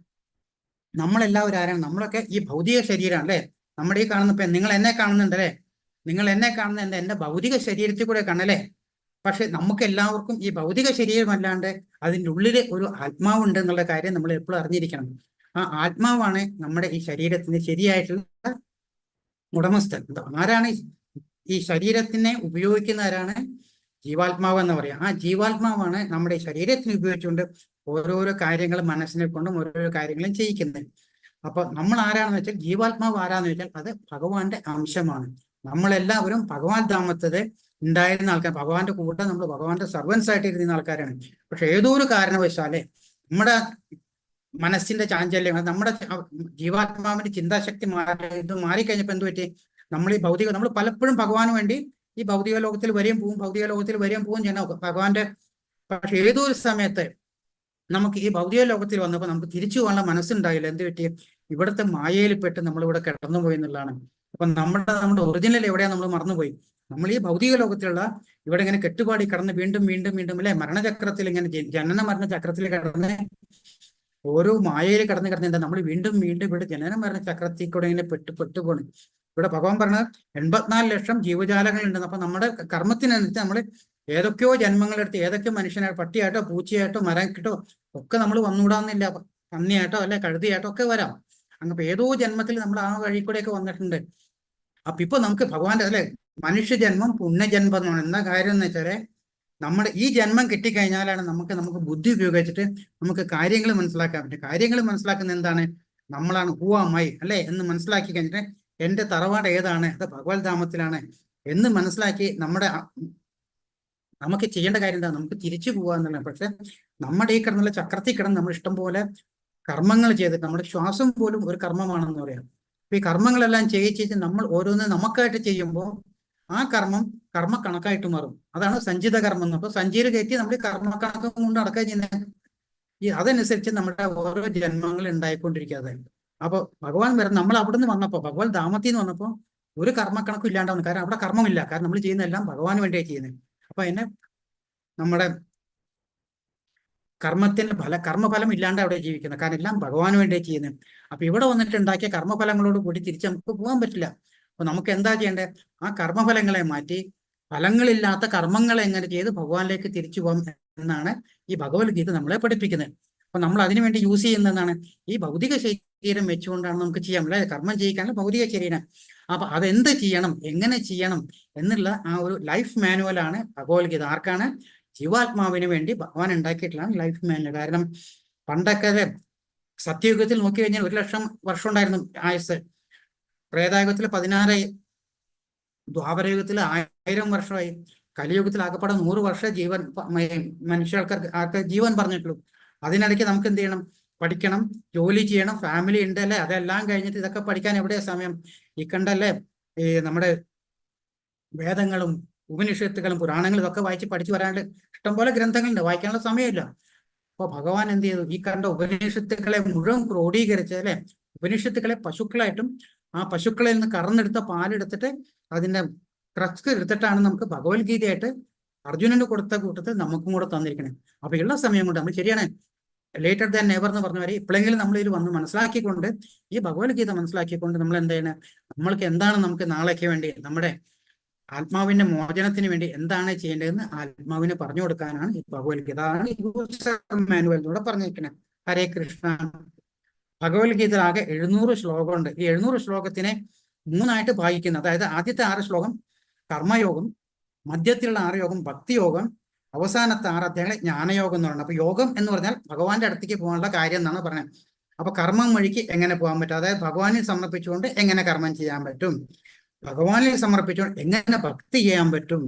നമ്മളെല്ലാവരും ആരാണ്, നമ്മളൊക്കെ ഈ ഭൗതിക ശരീരമാണ് അല്ലേ. നമ്മുടെ ഈ കാണുന്ന, ഇപ്പം നിങ്ങൾ എന്നെ കാണുന്നുണ്ട് അല്ലേ, നിങ്ങൾ എന്നെ കാണുന്ന എൻ്റെ ഭൗതിക ശരീരത്തിൽ കൂടെ കാണല്ലേ. പക്ഷെ നമുക്ക് എല്ലാവർക്കും ഈ ഭൗതിക ശരീരമല്ലാണ്ട് അതിൻ്റെ ഉള്ളിൽ ഒരു ആത്മാവുണ്ട് എന്നുള്ള കാര്യം നമ്മൾ എപ്പോഴും അറിഞ്ഞിരിക്കണം. ആ ആത്മാവാണ് നമ്മുടെ ഈ ശരീരത്തിന് ശരിയായിട്ടുള്ള ഉടമസ്ഥൻ. ആരാണ് ഈ ശരീരത്തിനെ ഉപയോഗിക്കുന്നവരാണ് ജീവാത്മാവ് എന്ന് പറയാം. ആ ജീവാത്മാവാണ് നമ്മുടെ ശരീരത്തിന് ഉപയോഗിച്ചുകൊണ്ട് ഓരോരോ കാര്യങ്ങൾ മനസ്സിനെ കൊണ്ടും ഓരോരോ കാര്യങ്ങളും ചെയ്യിക്കുന്നത്. അപ്പൊ നമ്മൾ ആരാണെന്ന് വെച്ചാൽ, ജീവാത്മാവ് ആരാന്ന് വെച്ചാൽ അത് ഭഗവാന്റെ അംശമാണ്. നമ്മളെല്ലാവരും ഭഗവാൻ ധാമത്തത് ഉണ്ടായിരുന്ന ആൾക്കാർ, ഭഗവാന്റെ കൂടെ നമ്മൾ ഭഗവാന്റെ സർവൻസ് ആയിട്ട് ഇരുന്ന ആൾക്കാരാണ്. പക്ഷെ ഏതോ ഒരു കാരണവശാലേ നമ്മുടെ മനസ്സിന്റെ ചാഞ്ചല്യം, നമ്മുടെ ജീവാത്മാവിന്റെ ചിന്താശക്തി മാറിക്കഴിഞ്ഞപ്പോ എന്ത് പറ്റി, നമ്മൾ ഈ നമ്മൾ പലപ്പോഴും ഭഗവാന് വേണ്ടി ഈ ഭൗതിക ലോകത്തിൽ വരെയും പോവും ചെയ്യണം ഭഗവാന്റെ. പക്ഷെ ഏതോ ഒരു സമയത്ത് നമുക്ക് ഈ ഭൗതിക ലോകത്തിൽ വന്നപ്പോൾ നമുക്ക് തിരിച്ചു പോകാനുള്ള മനസ്സുണ്ടായില്ല. എന്ത് പറ്റി, ഇവിടുത്തെ മായയിൽപ്പെട്ട് നമ്മളിവിടെ കിടന്നുപോയി എന്നുള്ളതാണ്. അപ്പൊ നമ്മുടെ ഒറിജിനൽ എവിടെയാ നമ്മൾ മറന്നുപോയി. നമ്മൾ ഈ ഭൗതിക ലോകത്തിലുള്ള ഇവിടെ ഇങ്ങനെ കെട്ടുപാടി കടന്ന് വീണ്ടും അല്ലെ, മരണചക്രത്തിൽ ഇങ്ങനെ ജനന മരണ ചക്രത്തിൽ കിടന്ന് ഓരോ മായയിൽ കടന്ന് എന്താ, നമ്മൾ വീണ്ടും ഇവിടെ ജനന മരണ ചക്രത്തിൽ കൂടെ ഇങ്ങനെ പെട്ടുപോണ്. ഇവിടെ ഭഗവാൻ പറഞ്ഞത് 84 ലക്ഷം ജീവജാലങ്ങൾ ഉണ്ടെന്ന്. അപ്പൊ നമ്മുടെ കർമ്മത്തിനനുസരിച്ച് നമ്മൾ ഏതൊക്കെയോ ജന്മങ്ങളെടുത്ത് ഏതൊക്കെ മനുഷ്യനാ, പട്ടിയായിട്ടോ പൂച്ചയായിട്ടോ മരക്കിട്ടോ ഒക്കെ നമ്മൾ വന്നുകൂടാന്നില്ല, പന്നിയായിട്ടോ അല്ലെ കഴുതിയായിട്ടോ ഒക്കെ വരാം. അങ്ങ് ഏതോ ജന്മത്തിൽ നമ്മൾ ആ വഴി കൂടെയൊക്കെ വന്നിട്ടുണ്ട്. അപ്പൊ ഇപ്പൊ നമുക്ക് ഭഗവാന്റെ അല്ലെ മനുഷ്യജന്മം പുണ്യജന്മം എന്നാണ്. എന്താ കാര്യം എന്ന് വെച്ചാല്, നമ്മുടെ ഈ ജന്മം കിട്ടിക്കഴിഞ്ഞാലാണ് നമുക്ക് ബുദ്ധി ഉപയോഗിച്ചിട്ട് നമുക്ക് കാര്യങ്ങൾ മനസ്സിലാക്കാൻ പറ്റും. കാര്യങ്ങൾ മനസ്സിലാക്കുന്ന എന്താണ്, നമ്മളാണ് ഹൂവാമായി അല്ലെ എന്ന് മനസ്സിലാക്കി കഴിഞ്ഞിട്ട് എന്റെ തറവാട് ഏതാണ്, അത് ഭഗവത് ധാമത്തിലാണ് എന്ന് മനസ്സിലാക്കി നമുക്ക് ചെയ്യേണ്ട കാര്യം എന്താ, നമുക്ക് തിരിച്ചു പോവുക എന്നുള്ളത്. പക്ഷെ നമ്മുടെ ഈ കിടന്നുള്ള ചക്രത്തിൽ കിടന്ന് നമ്മൾ ഇഷ്ടം പോലെ കർമ്മങ്ങൾ ചെയ്തിട്ട്, നമ്മുടെ ശ്വാസം പോലും ഒരു കർമ്മമാണെന്ന് പറയാം. അപ്പൊ ഈ കർമ്മങ്ങളെല്ലാം ചെയ്യിച്ച് നമ്മൾ ഓരോന്ന് നമുക്കായിട്ട് ചെയ്യുമ്പോൾ ആ കർമ്മ കണക്കായിട്ട് മാറും. അതാണ് സഞ്ചിത കർമ്മം. അപ്പൊ സഞ്ചിയിൽ കയറ്റി നമ്മൾ കർമ്മക്കണക്കം കൊണ്ട് നടക്കുക ചെയ്യുന്നത്. അതനുസരിച്ച് നമ്മുടെ ഓരോ ജന്മങ്ങൾ ഉണ്ടായിക്കൊണ്ടിരിക്കാതെ. അപ്പൊ ഭഗവാൻ വരുന്ന, നമ്മൾ അവിടെ നിന്ന് വന്നപ്പോ, ഭഗവാൻ ധാമത്തിൽ നിന്ന് വന്നപ്പോ ഒരു കർമ്മക്കണക്കും ഇല്ലാണ്ടാവുന്നു. കാരണം അവിടെ കർമ്മമില്ല. കാരണം നമ്മൾ ചെയ്യുന്നതെല്ലാം ഭഗവാന് വേണ്ടിയാണ് ചെയ്യുന്നത്. അപ്പൊ അതിനെ നമ്മുടെ കർമ്മഫലം ഇല്ലാണ്ട് അവിടെ ജീവിക്കുന്നത്. കാരണം എല്ലാം ഭഗവാന് വേണ്ടിയാണ് ചെയ്യുന്നത്. അപ്പൊ ഇവിടെ വന്നിട്ട് ഉണ്ടാക്കിയ കർമ്മഫലങ്ങളോട് കൂടി തിരിച്ച് നമുക്ക് പോകാൻ പറ്റില്ല. അപ്പൊ നമുക്ക് എന്താ ചെയ്യേണ്ടത്, ആ കർമ്മഫലങ്ങളെ മാറ്റി ഫലങ്ങളില്ലാത്ത കർമ്മങ്ങളെ എങ്ങനെ ചെയ്ത് ഭഗവാനിലേക്ക് തിരിച്ചു പോകാം എന്നാണ് ഈ ഭഗവത്ഗീത നമ്മളെ പഠിപ്പിക്കുന്നത്. അപ്പൊ നമ്മൾ അതിനുവേണ്ടി യൂസ് ചെയ്യുന്നതാണ് ഈ ഭൗതിക ശരീരം വെച്ചുകൊണ്ടാണ് നമുക്ക് ചെയ്യാൻ പറ്റില്ല. കർമ്മം ചെയ്യിക്കാനുള്ള ഭൗതിക ശരീരം. അപ്പൊ അതെന്ത് ചെയ്യണം, എങ്ങനെ ചെയ്യണം എന്നുള്ള ആ ഒരു ലൈഫ് മാനുവലാണ് ഭഗവത്ഗീത. ആർക്കാണ്, ജീവാത്മാവിന് വേണ്ടി ഭഗവാൻ ഉണ്ടാക്കിയിട്ടുള്ള ലൈഫ് മാനുവൽ. കാരണം പണ്ടൊക്കെ സത്യയുഗത്തിൽ നോക്കി കഴിഞ്ഞാൽ 1 ലക്ഷം വർഷം ഉണ്ടായിരുന്നു ആയുസ്, ത്രേതായുഗത്തിൽ 16, ദ്വാപരയുഗത്തിൽ 1000 വർഷമായി, കലിയുഗത്തിൽ ആകപ്പാടെ 100 വർഷം ജീവൻ ആർക്ക് ജീവൻ പറഞ്ഞിട്ടുള്ളൂ. അതിനിടയ്ക്ക് നമുക്ക് എന്ത് ചെയ്യണം, പഠിക്കണം, ജോലി ചെയ്യണം, ഫാമിലി ഉണ്ട് അല്ലേ. അതെല്ലാം കഴിഞ്ഞിട്ട് ഇതൊക്കെ പഠിക്കാൻ എവിടെയാ സമയം? ഈ കണ്ടല്ലേ ഈ നമ്മുടെ വേദങ്ങളും ഉപനിഷത്തുകളും പുരാണങ്ങളും ഇതൊക്കെ വായിച്ച് പഠിച്ചു വരാണ്ട് ഇഷ്ടംപോലെ ഗ്രന്ഥങ്ങളുണ്ട്, വായിക്കാനുള്ള സമയമില്ല. അപ്പൊ ഭഗവാൻ എന്ത് ചെയ്തു, ഈ കണ്ട ഉപനിഷത്തുക്കളെ മുഴുവൻ ക്രോഡീകരിച്ച് അല്ലെ, ഉപനിഷത്തുക്കളെ പശുക്കളായിട്ടും ആ പശുക്കളിൽ നിന്ന് കറന്നെടുത്ത പാലെടുത്തിട്ട് അതിന്റെ ക്രക്സ് എടുത്തിട്ടാണ് നമുക്ക് ഭഗവത്ഗീതയായിട്ട് അർജുനന് കൊടുത്ത കൂട്ടത്തിൽ നമുക്കും കൂടെ തന്നിരിക്കണേ. അപ്പൊ ഉള്ള സമയം കൊണ്ട് നമ്മൾ ശരിയാണ്, ലേറ്റർ ദാൻ നെവർ എന്ന് പറഞ്ഞ വരെ ഇപ്പോഴെങ്കിലും നമ്മൾ ഇതിൽ വന്ന് മനസ്സിലാക്കിക്കൊണ്ട് ഈ ഭഗവത്ഗീത മനസ്സിലാക്കിക്കൊണ്ട് നമ്മൾ എന്ത് ചെയ്യണം, നമ്മൾക്ക് എന്താണ് നമുക്ക് നാളേക്ക് വേണ്ടി നമ്മുടെ ആത്മാവിന്റെ മോചനത്തിന് വേണ്ടി എന്താണ് ചെയ്യേണ്ടതെന്ന് ആത്മാവിന് പറഞ്ഞു കൊടുക്കാനാണ് ഈ ഭഗവത്ഗീത. അതാണ് മാനുവൽ എന്നൂടെ പറഞ്ഞിരിക്കുന്നത്. ഹരേ കൃഷ്ണ. ഭഗവത്ഗീത ആകെ 700 ശ്ലോകമുണ്ട്. ഈ 700 ശ്ലോകത്തിനെ 3ആയിട്ട് ഭാഗിക്കുന്നത്. അതായത് ആദ്യത്തെ 6 ശ്ലോകം കർമ്മയോഗം, മധ്യത്തിലുള്ള 6 യോഗം ഭക്തിയോഗം, അവസാനത്തെ 6 അധ്യായങ്ങളെ ജ്ഞാനയോഗം എന്ന് പറയുന്നത്. അപ്പൊ യോഗം എന്ന് പറഞ്ഞാൽ ഭഗവാന്റെ അടുത്തേക്ക് പോകാനുള്ള കാര്യം എന്നാണ് പറയുന്നത്. അപ്പൊ കർമ്മം വഴിക്ക് എങ്ങനെ പോകാൻ പറ്റും, അതായത് ഭഗവാനിൽ സമർപ്പിച്ചുകൊണ്ട് എങ്ങനെ കർമ്മം ചെയ്യാൻ പറ്റും, ഭഗവാനിൽ സമർപ്പിച്ചുകൊണ്ട് എങ്ങനെ ഭക്തി ചെയ്യാൻ പറ്റും,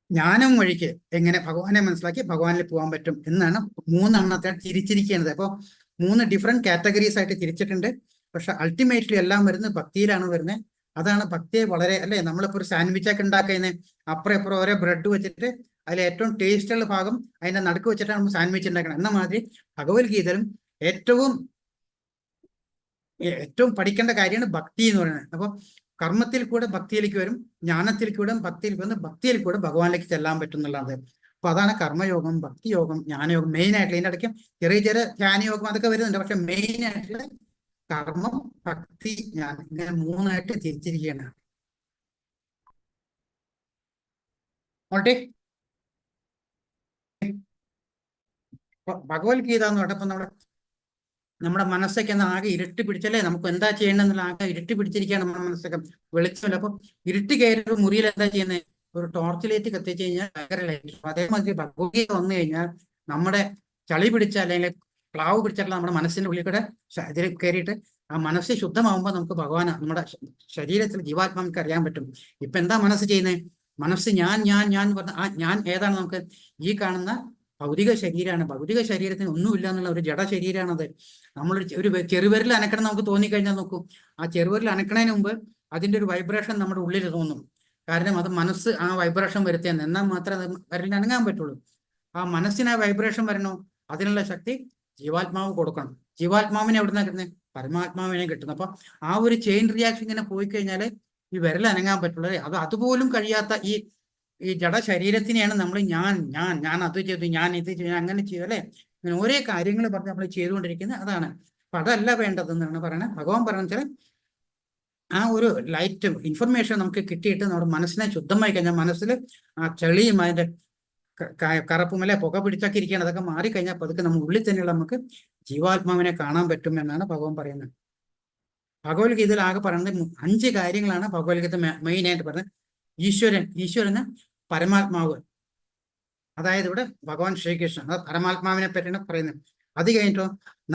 ജ്ഞാനം വഴിക്ക് എങ്ങനെ ഭഗവാനെ മനസ്സിലാക്കി ഭഗവാനിൽ പോകാൻ പറ്റും എന്നാണ് 3 എണ്ണത്തെ തിരിച്ചിരിക്കുന്നത്. അപ്പോൾ 3 ഡിഫറെന്റ് കാറ്റഗറീസ് ആയിട്ട് തിരിച്ചിട്ടുണ്ട്. പക്ഷെ അൾട്ടിമേറ്റ്ലി എല്ലാം വരുന്നത് ഭക്തിയിലാണ് വരുന്നത്. അതാണ് ഭക്തിയെ വളരെ അല്ലേ, നമ്മളിപ്പോൾ ഒരു സാൻഡ്വിച്ചൊക്കെ ഉണ്ടാക്കുന്നത് അപ്പുറം ഇപ്പുറം ഓരോ ബ്രെഡ് വെച്ചിട്ട് അതിൽ ഏറ്റവും ടേസ്റ്റുള്ള ഭാഗം അതിന്റെ നടുക്ക് വെച്ചിട്ടാണ് നമ്മൾ സാൻഡ്വിച്ച് ഉണ്ടാക്കണം. എന്ന മാതിരി ഭഗവത്ഗീതയിലും ഏറ്റവും പഠിക്കേണ്ട കാര്യമാണ് ഭക്തി എന്ന് പറയുന്നത്. അപ്പോൾ കർമ്മത്തിൽ കൂടെ ഭക്തിയിലേക്ക് വരും, ജ്ഞാനത്തിൽ കൂടെ ഭക്തിയിലേക്ക് വന്ന് ഭക്തിയിൽ കൂടെ ഭഗവാനിലേക്ക് ചെല്ലാൻ പറ്റും എന്നുള്ളത്. അപ്പൊ അതാണ് കർമ്മയോഗം, ഭക്തിയോഗം, ജ്ഞാനയോഗം മെയിൻ ആയിട്ടുള്ള. ഇതിന്റെ ഇടയ്ക്ക് ചെറിയ ചെറിയ ധ്യാനയോഗം അതൊക്കെ വരുന്നുണ്ട്. പക്ഷെ മെയിൻ ആയിട്ടുള്ള കർമ്മം, ഭക്തി, ജ്ഞാനം ഇങ്ങനെ 3ആയിട്ട് തിരിച്ചിരിക്കുകയാണ്. ഭഗവത്ഗീത എന്ന് പറഞ്ഞപ്പോ നമ്മുടെ മനസ്സൊക്കെ ആകെ ഇരുട്ടി പിടിച്ചല്ലേ, നമുക്ക് എന്താ ചെയ്യണമെന്നുള്ള ആകെ ഇരുട്ടി പിടിച്ചിരിക്കുകയാണ് നമ്മുടെ മനസ്സൊക്കെ, വെളിച്ചമല്ല. അപ്പൊ ഇരുട്ടി കയറി മുറിയിൽ എന്താ ചെയ്യുന്നത്, ഒരു ടോർച്ച് ലൈറ്റ് കത്തിച്ച് കഴിഞ്ഞാൽ ഭയങ്കര ലൈറ്റ്. അതേമാതിരി ഭഗവത്ഗീത വന്നു കഴിഞ്ഞാൽ നമ്മുടെ ചളി പിടിച്ച അല്ലെങ്കിൽ ക്ലാവ് പിടിച്ചിട്ടുള്ള നമ്മുടെ മനസ്സിന്റെ ഉള്ളിൽ കൂടെ ഇതിൽ കയറിയിട്ട് ആ മനസ്സ് ശുദ്ധമാകുമ്പോൾ നമുക്ക് ഭഗവാൻ നമ്മുടെ ശരീരത്തിൽ ജീവാത്മാർക്ക് അറിയാൻ പറ്റും. ഇപ്പൊ എന്താ മനസ്സ് ചെയ്യുന്നത്, മനസ്സ് ഞാൻ ഞാൻ ഞാൻ പറഞ്ഞ ആ ഞാൻ ഏതാണ്, നമുക്ക് ഈ കാണുന്ന ഭൗതിക ശരീരമാണ്. ഭൗതിക ശരീരത്തിന് ഒന്നുമില്ല എന്നുള്ള ഒരു ജഡ ശരീരമാണത്. ഒരു ചെറുവിരൽ അനക്കണം നമുക്ക് തോന്നിക്കഴിഞ്ഞാൽ നോക്കൂ, ആ ചെറുവിരൽ അനക്കണതിന് മുമ്പ് അതിന്റെ ഒരു വൈബ്രേഷൻ നമ്മുടെ ഉള്ളിൽ തോന്നും. കാരണം അത് മനസ്സ് ആ വൈബ്രേഷൻ വരുത്തിയാണ്, എന്നാൽ മാത്രമേ അത് വിരലിന് അനങ്ങാൻ പറ്റുള്ളൂ. ആ മനസ്സിന് ആ വൈബ്രേഷൻ വരണോ, അതിനുള്ള ശക്തി ജീവാത്മാവ് കൊടുക്കണം. ജീവാത്മാവിനെ എവിടുന്നാ കിട്ടുന്നത്, പരമാത്മാവിനെ കിട്ടുന്നത്. അപ്പൊ ആ ഒരു ചെയിൻ റിയാക്ഷൻ ഇങ്ങനെ പോയി കഴിഞ്ഞാൽ ഈ വിരൽ അനങ്ങാൻ പറ്റുള്ളൂ. അതുപോലും കഴിയാത്ത ഈ ജഡ ശരീരത്തിനെയാണ് നമ്മൾ ഞാൻ അത് ചെയ്തു, ഞാൻ ഇത് ചെയ്തു, അങ്ങനെ ചെയ്തു അല്ലെ, ഇങ്ങനെ ഓരോ കാര്യങ്ങൾ പറഞ്ഞ് നമ്മൾ ചെയ്തുകൊണ്ടിരിക്കുന്നത്. അതാണ്. അപ്പൊ അതല്ല വേണ്ടതെന്നാണ് പറയുന്നത്. ഭഗവാൻ പറയുന്നത് ആ ഒരു ലൈറ്റ് ഇൻഫർമേഷൻ നമുക്ക് കിട്ടിയിട്ട് നമ്മുടെ മനസ്സിനെ ശുദ്ധമായി കഴിഞ്ഞാൽ മനസ്സിൽ ആ ചെളിയും അതിന്റെ കറുപ്പും അല്ലെ പുക പിടിച്ചൊക്കെ ഇരിക്കുകയാണ്, അതൊക്കെ മാറിക്കഴിഞ്ഞാൽ പതുക്കെ നമ്മുടെ ഉള്ളിൽ തന്നെയുള്ള നമുക്ക് ജീവാത്മാവിനെ കാണാൻ പറ്റും എന്നാണ് ഭഗവാൻ പറയുന്നത്. ഭഗവത്ഗീതയിൽ ആകെ പറയുന്നത് 5 കാര്യങ്ങളാണ് ഭഗവത്ഗീത മെയിൻ ആയിട്ട് പറയുന്നത്. ഈശ്വരന് പരമാത്മാവ്, അതായത് ഇവിടെ ഭഗവാൻ ശ്രീകൃഷ്ണൻ, അത് പരമാത്മാവിനെ പറ്റിയാണ് പറയുന്നത്. അത് കഴിഞ്ഞിട്ടോ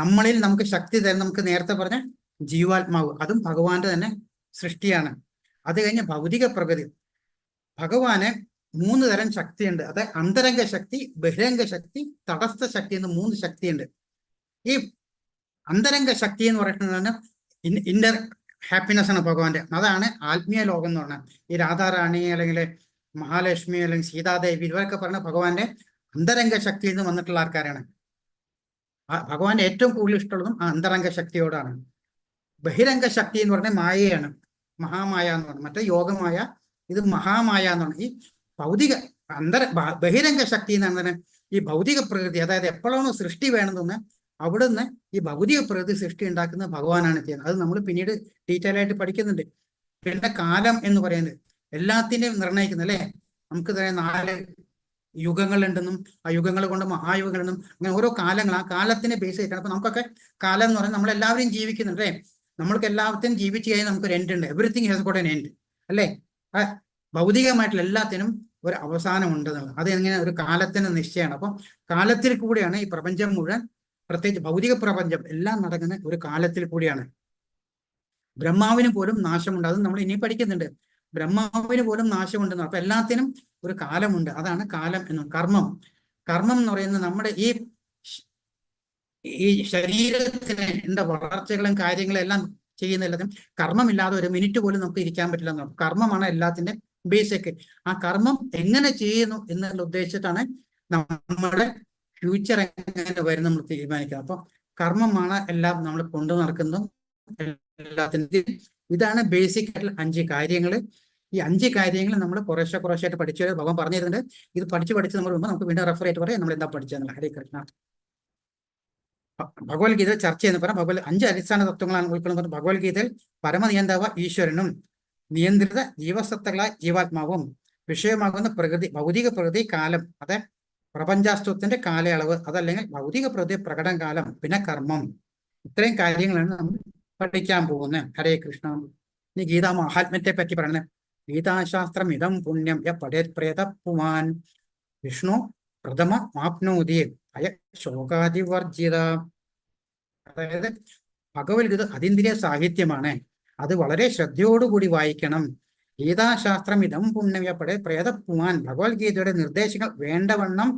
നമ്മളിൽ നമുക്ക് ശക്തി തരുന്ന, നമുക്ക് നേരത്തെ പറഞ്ഞ ജീവാത്മാവ്, അതും ഭഗവാന്റെ തന്നെ സൃഷ്ടിയാണ്. അത് കഴിഞ്ഞ് ഭൗതിക പ്രകൃതി, ഭഗവാന് 3 തരം ശക്തിയുണ്ട്. അത് അന്തരംഗ ശക്തി, ബഹിരംഗ ശക്തി, തടസ്ഥ ശക്തി എന്ന് 3 ശക്തിയുണ്ട്. ഈ അന്തരംഗ ശക്തി എന്ന് പറയുന്നത് ഇന്നർ ഹാപ്പിനെസ് ആണ് ഭഗവാന്റെ. അതാണ് ആത്മീയ ലോകം എന്ന് പറഞ്ഞാൽ. ഈ രാധാറാണി അല്ലെങ്കിൽ മഹാലക്ഷ്മി അല്ലെങ്കിൽ സീതാദേവി ഇവരൊക്കെ പറഞ്ഞ ഭഗവാന്റെ അന്തരംഗ ശക്തിയിൽ നിന്ന് വന്നിട്ടുള്ള ആൾക്കാരാണ്. ഭഗവാന്റെ ഏറ്റവും കൂടുതൽ ഇഷ്ടമുള്ളതും ആ അന്തരംഗ ശക്തിയോടാണ്. ബഹിരംഗ ശക്തി എന്ന് പറഞ്ഞാൽ മായയാണ്, മഹാമായ എന്ന് പറഞ്ഞാൽ. മറ്റേ യോഗമായ, ഇത് മഹാമായ എന്ന് പറഞ്ഞാൽ. ഈ ഭൗതിക ബഹിരംഗ ശക്തി എന്ന് പറഞ്ഞാൽ ഈ ഭൗതിക പ്രകൃതി, അതായത് എപ്പോഴാണോ സൃഷ്ടി വേണമെന്ന് അവിടുന്ന് ഈ ഭൗതിക പ്രകൃതി സൃഷ്ടി ഉണ്ടാക്കുന്ന ഭഗവാനാണ് ചെയ്യുന്നത്. അത് നമ്മൾ പിന്നീട് ഡീറ്റെയിൽ ആയിട്ട് പഠിക്കുന്നുണ്ട്. പിന്നെ കാലം എന്ന് പറയുന്നത് എല്ലാത്തിനെയും നിർണ്ണയിക്കുന്നത് അല്ലേ. നമുക്ക് 4 യുഗങ്ങളുണ്ടെന്നും ആ യുഗങ്ങൾ കൊണ്ട് മഹായുഗങ്ങളെന്നും അങ്ങനെ ഓരോ കാലങ്ങൾ, ആ കാലത്തിനെ ബേസ് ചെയ്തിട്ടാണ്. അപ്പൊ നമുക്കൊക്കെ കാലം എന്ന് പറയുന്നത് നമ്മളെല്ലാവരും ജീവിക്കുന്നുണ്ടേ. നമ്മൾക്ക് എല്ലാത്തിനും ജീവിച്ചു കഴിഞ്ഞാൽ നമുക്കൊരു എൻഡ് ഉണ്ട്. Everything has got an end അല്ലേ. ഭൗതികമായിട്ടുള്ള എല്ലാത്തിനും ഒരു അവസാനം ഉണ്ടെന്നുള്ളത് അത് എങ്ങനെ ഒരു കാലത്തിന് നിശ്ചയമാണ്. അപ്പം കാലത്തിൽ കൂടിയാണ് ഈ പ്രപഞ്ചം മുഴുവൻ, പ്രത്യേകിച്ച് ഭൗതിക പ്രപഞ്ചം എല്ലാം നടക്കുന്ന ഒരു കാലത്തിൽ കൂടിയാണ്. ബ്രഹ്മാവിന് പോലും നാശമുണ്ട്, അത് നമ്മൾ ഇനി പഠിക്കുന്നുണ്ട്. ബ്രഹ്മാവിന് പോലും നാശമുണ്ടെന്ന്. അപ്പൊ എല്ലാത്തിനും ഒരു കാലമുണ്ട്, അതാണ് കാലം എന്ന്. കർമ്മം എന്ന് പറയുന്നത് നമ്മുടെ ഈ ശരീരത്തിന് എന്താ വളർച്ചകളും കാര്യങ്ങളും എല്ലാം ചെയ്യുന്നില്ലതും കർമ്മമില്ലാതെ ഒരു മിനിറ്റ് പോലും നമുക്ക് ഇരിക്കാൻ പറ്റില്ല എന്നാണ്. കർമ്മമാണ് എല്ലാത്തിന്റെ ബേസിക്. ആ കർമ്മം എങ്ങനെ ചെയ്യുന്നു എന്നുള്ള ഉദ്ദേശിച്ചിട്ടാണ് നമ്മുടെ ഫ്യൂച്ചർ എങ്ങനെ വരും നമ്മൾ തീരുമാനിക്കുക. അപ്പൊ കർമ്മമാണ് എല്ലാം നമ്മൾ കൊണ്ടു നടക്കുന്നതും എല്ലാത്തിനും. ഇതാണ് ബേസിക് ആയിട്ടുള്ള 5 കാര്യങ്ങൾ. ഈ 5 കാര്യങ്ങൾ നമ്മൾ കുറേശ്ശായിട്ട് പഠിച്ചു ഭഗവാൻ പറഞ്ഞു തരുന്നുണ്ട്. ഇത് പഠിച്ച് നമ്മൾ നമുക്ക് വീണ്ടും റെഫർ ആയിട്ട് പറയാം നമ്മൾ എന്താ പഠിച്ചതെന്നുള്ള. ഹരേ കൃഷ്ണ. ഭഗവത്ഗീത ചർച്ച ചെയ്യുന്ന പറഞ്ഞാൽ 5 അടിസ്ഥാന തത്വങ്ങളാണ് ഉൾക്കൊള്ളുന്നത്. ഭഗവത്ഗീതയിൽ പരമനിയന്താവ് ഈശ്വരനും നിയന്ത്രിത ജീവസത്തകളായ ജീവാത്മാവും വിഷയമാകുന്ന പ്രകൃതി, ഭൗതിക പ്രകൃതി, കാലം, അതെ പ്രപഞ്ചാസ്ത്രത്തിന്റെ കാലയളവ്, അതല്ലെങ്കിൽ ഭൗതിക പ്രകൃതി പ്രകടന കാലം, പിന്നെ കർമ്മം. ഇത്രയും കാര്യങ്ങളാണ് നമ്മൾ പഠിക്കാൻ പോകുന്നത്. ഹരേ കൃഷ്ണ. ഇനി ഗീതാ മഹാത്മ്യത്തെ പറ്റി പറയുന്നത്. ഗീതാശാസ്ത്രം ഇതം പുണ്യം യ പഠേത് പ്രേത പുമാൻ. വിഷ്ണു പ്രഥമ ആപ്നോതി അയ ശോകാതിവർജിത. അതായത് ഭഗവത്ഗീത അതീന്ദ്രിയ സാഹിത്യമാണ്. അത് വളരെ ശ്രദ്ധയോടുകൂടി വായിക്കണം. ഗീതാശാസ്ത്രം ഇതം പുണ്യവ്യപ്പടെ പ്രേതപ്പുമാൻ. ഭഗവത്ഗീതയുടെ നിർദ്ദേശങ്ങൾ വേണ്ടവണ്ണം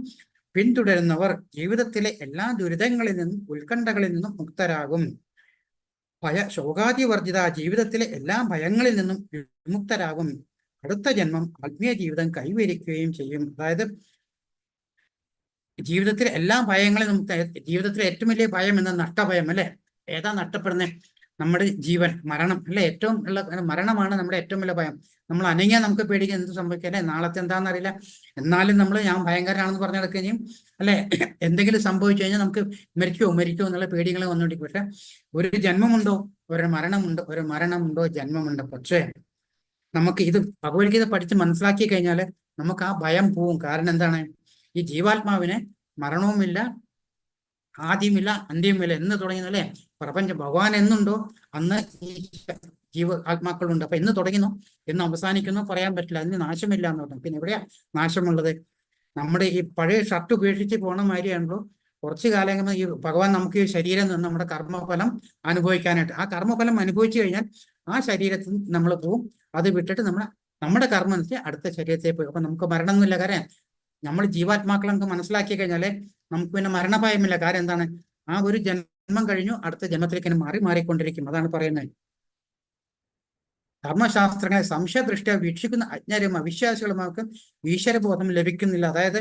പിന്തുടരുന്നവർ ജീവിതത്തിലെ എല്ലാ ദുരിതങ്ങളിൽ നിന്നും ഉത്കണ്ഠകളിൽ നിന്നും മുക്തരാകും. ശോകാതിവർജിത, ജീവിതത്തിലെ എല്ലാ ഭയങ്ങളിൽ നിന്നും വിമുക്തരാകും. അടുത്ത ജന്മം ആത്മീയ ജീവിതം കൈവരിക്കുകയും ചെയ്യും. അതായത് ജീവിതത്തിലെ എല്ലാ ഭയങ്ങളിൽ നമുക്ക്, ജീവിതത്തിലെ ഏറ്റവും വലിയ ഭയം എന്ന നഷ്ടഭയം അല്ലെ. ഏതാ നഷ്ടപ്പെടുന്നത്? നമ്മുടെ ജീവൻ, മരണം അല്ലെ. ഏറ്റവും ഉള്ള മരണമാണ് നമ്മുടെ ഏറ്റവും വലിയ ഭയം. നമ്മൾ അനങ്ങിയാൽ നമുക്ക് പേടിക്കാൻ എന്ത് സംഭവിക്കാം അല്ലെ. നാളത്തെ എന്താണെന്ന് അറിയില്ല. എന്നാലും നമ്മൾ ഞാൻ ഭയങ്കരനാണെന്ന് പറഞ്ഞു നടക്കുകയും ചെയ്യും അല്ലെ. എന്തെങ്കിലും സംഭവിച്ചു കഴിഞ്ഞാൽ നമുക്ക് മരിക്കുമോ എന്നുള്ള പേടികൾ വന്നുകൊണ്ടിരിക്കും. പക്ഷെ ഒരു ജന്മമുണ്ടോ, ഒരു മരണമുണ്ടോ, ജന്മമുണ്ടോ. പക്ഷേ നമുക്ക് ഇത് ഭഗവത്ഗീത പഠിച്ച് മനസ്സിലാക്കി കഴിഞ്ഞാൽ നമുക്ക് ആ ഭയം പോവും. കാരണം എന്താണ്? ഈ ജീവാത്മാവിന് മരണവുമില്ല, ആദ്യമില്ല, അന്ത്യവുമില്ല എന്ന് തുടങ്ങുന്നല്ലേ. പ്രപഞ്ചം ഭഗവാൻ എന്നുണ്ടോ അന്ന് ഈ ആത്മാക്കളുണ്ട്. അപ്പൊ എന്ന് തുടങ്ങുന്നു എന്ന് അവസാനിക്കുന്നു പറയാൻ പറ്റില്ല. അതിന് നാശമില്ല എന്ന് പറഞ്ഞു. പിന്നെ എവിടെയാ നാശമുള്ളത്? നമ്മുടെ ഈ പഴയ ഷർട്ട് ഉപേക്ഷിച്ച് പോണ മാതിരിയാണല്ലോ കുറച്ചു കാലം ഈ ഭഗവാൻ നമുക്ക് ഈ ശരീരം നിന്ന് നമ്മുടെ കർമ്മഫലം അനുഭവിക്കാനായിട്ട്. ആ കർമ്മഫലം അനുഭവിച്ചു കഴിഞ്ഞാൽ ആ ശരീരത്തിൽ നമ്മൾ പോവും. അത് വിട്ടിട്ട് നമ്മുടെ കർമ്മം അനുസരിച്ച് അടുത്ത ശരീരത്തിൽ പോയി. അപ്പൊ നമുക്ക് മരണമൊന്നുമില്ല. കാര്യം നമ്മൾ ജീവാത്മാക്കളെ നമുക്ക് മനസ്സിലാക്കി കഴിഞ്ഞാല് നമുക്ക് പിന്നെ മരണഭയമില്ല. കാര്യം എന്താണ്? ആ ഒരു ജന്മം കഴിഞ്ഞു, അടുത്ത ജന്മത്തിലേക്ക് മാറിക്കൊണ്ടിരിക്കും. അതാണ് പറയുന്നത്. ധർമ്മശാസ്ത്രങ്ങളെ സംശയദൃഷ്ടിയ വീക്ഷിക്കുന്ന അജ്ഞരും അവിശ്വാസികളുമാർക്ക് ഈശ്വരബോധം ലഭിക്കുന്നില്ല. അതായത്